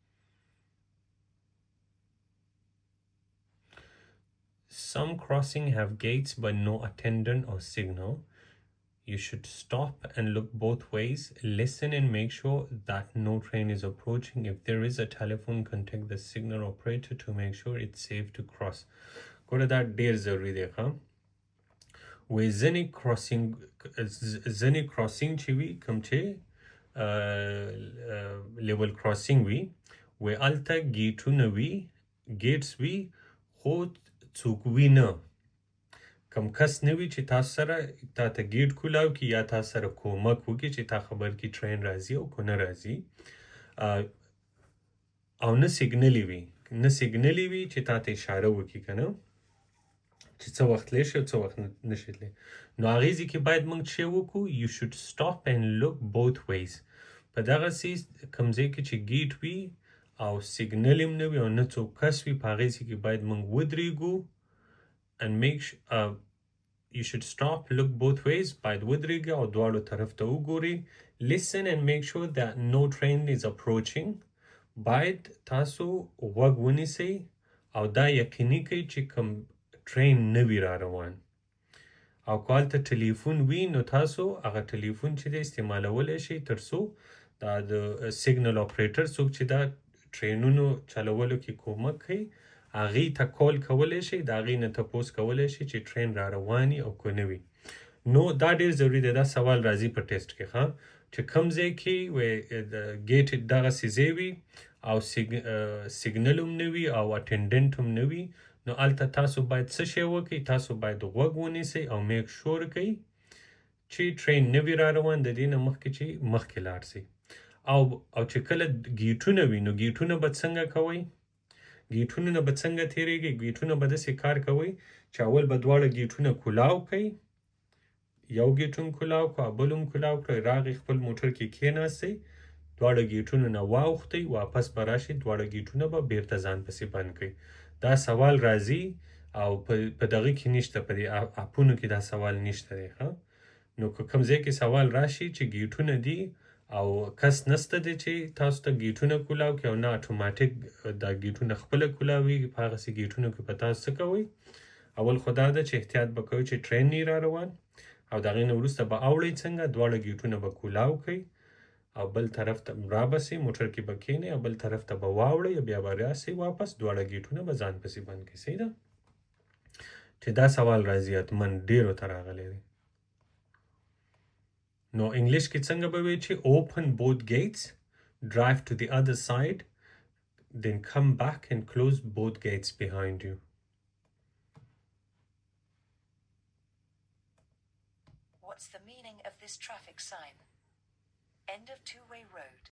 Some crossings have gates but no attendant or signal. You should stop and look both ways, listen and make sure that no train is approaching. If there is a telephone, contact the signal operator to make sure it's safe to cross. ګوره دا ډېر ضروري دی ښه وایي ځینې کراسینګ چې وي کوم چې لیول کراسینګ وي وایي هلته ګیټونه وي ګیټس وي خو څوک وي نه کم کس نه وي چې تاسو سره تا ته ګیټ کولاو کړي یا تاسو سره کومک وکړي چې تا خبر کړي ټرین راځي او که نه راځي او نه سیګنلي وي چې تا ته اشاره وکړي که نه چې څه وخت لی شي او څه وخت نشي تلی نو هغې ځای کې باید موږ څه وکړو you should stop and look both ways په دغسې کوم ځای کې چې ګیټ وي او سیګنل هم نه وي او نه څوک کس وي په هغې ځای کې باید موږ ودرېږو and make you should stop look both ways باید ودرېږي او دواړو طرف ته وګوري listen and make sure that no train is approaching باید تاسو غوږ ونیسئ او دا یقیني کړئ چې کوم ټرین نه وي را روان او که هلته ټلیفون وي نو تاسو هغه ټلیفون چې دی استعمالولی شئ تر څو دا د سیګنل اپریټر څوک چې دا ټرینونو چلولو کې کومک کوي هغې ته کال کولی شئ د هغې نه تپوس کولی شئ چې ټرین را روان او که نه وي نو دا ډېر ضروري دی دا سوال راځي په ټیسټ کې ښه چې کوم ځای کې ګیټ دغسې ځای وي او سیګنل هم نه وي او اټنډنټ هم نه وي نو هلته تاسو باید څه شی وکړئ تاسو باید غوږ ونیسئ او میک شور کوئ چې ټرین نه وي را روان د دې نه مخکې چې مخکې لاړ شئ او چې کله ګیټونه وي نو ګیټونه به څنګه کوئ ګیټونه نه به څنګه تېرېږئ ګیټونه به داسې کار کوئ چې اول به دواړه ګیټونه کلاو کوئ یو ګیټ هم کلاو کړه بل هم کلاو کړئ راغئ خپل موټر کې کېناستئ دواړه ګیټونه نه واوښتئ واپس به راشئ دواړه ګیټونه به بیرته ځان پسې بند کړئ دا سوال راځي او په دغه کې نشته په دې اپونو کې دا سوال نشته دی ښه نو که کوم ځای کې سوال راشي چې ګیټونه دي او کس نسته دی چې تاسو ته ګیټونه کولاو کړي او نه اتوماتیک دا ګیټونه خپله کولاویږي په هغسې ګیټونو کې به تاسو څه کوئ اول خو دا ده چې احتیاط به کوئ چې ټرین نه را روان او د هغې نه وروسته به اوړئ څنګه دواړه ګیټونه به کولاو کړئ او بل طرف ته رابسې موټر کې به کښېنئ او بل طرف ته به واوړئ بیا به راسئ واپس دواړه ګیټونه به ځان پسې بند کړئ صحیح ده چې دا سوال راځي حتمن ډېرو ته راغلی دی نو انګلیش کې څنګه به وایي چې open both gates drive to the other side then come back and close both gates behind you What's the meaning of this traffic sign? End of two-way road.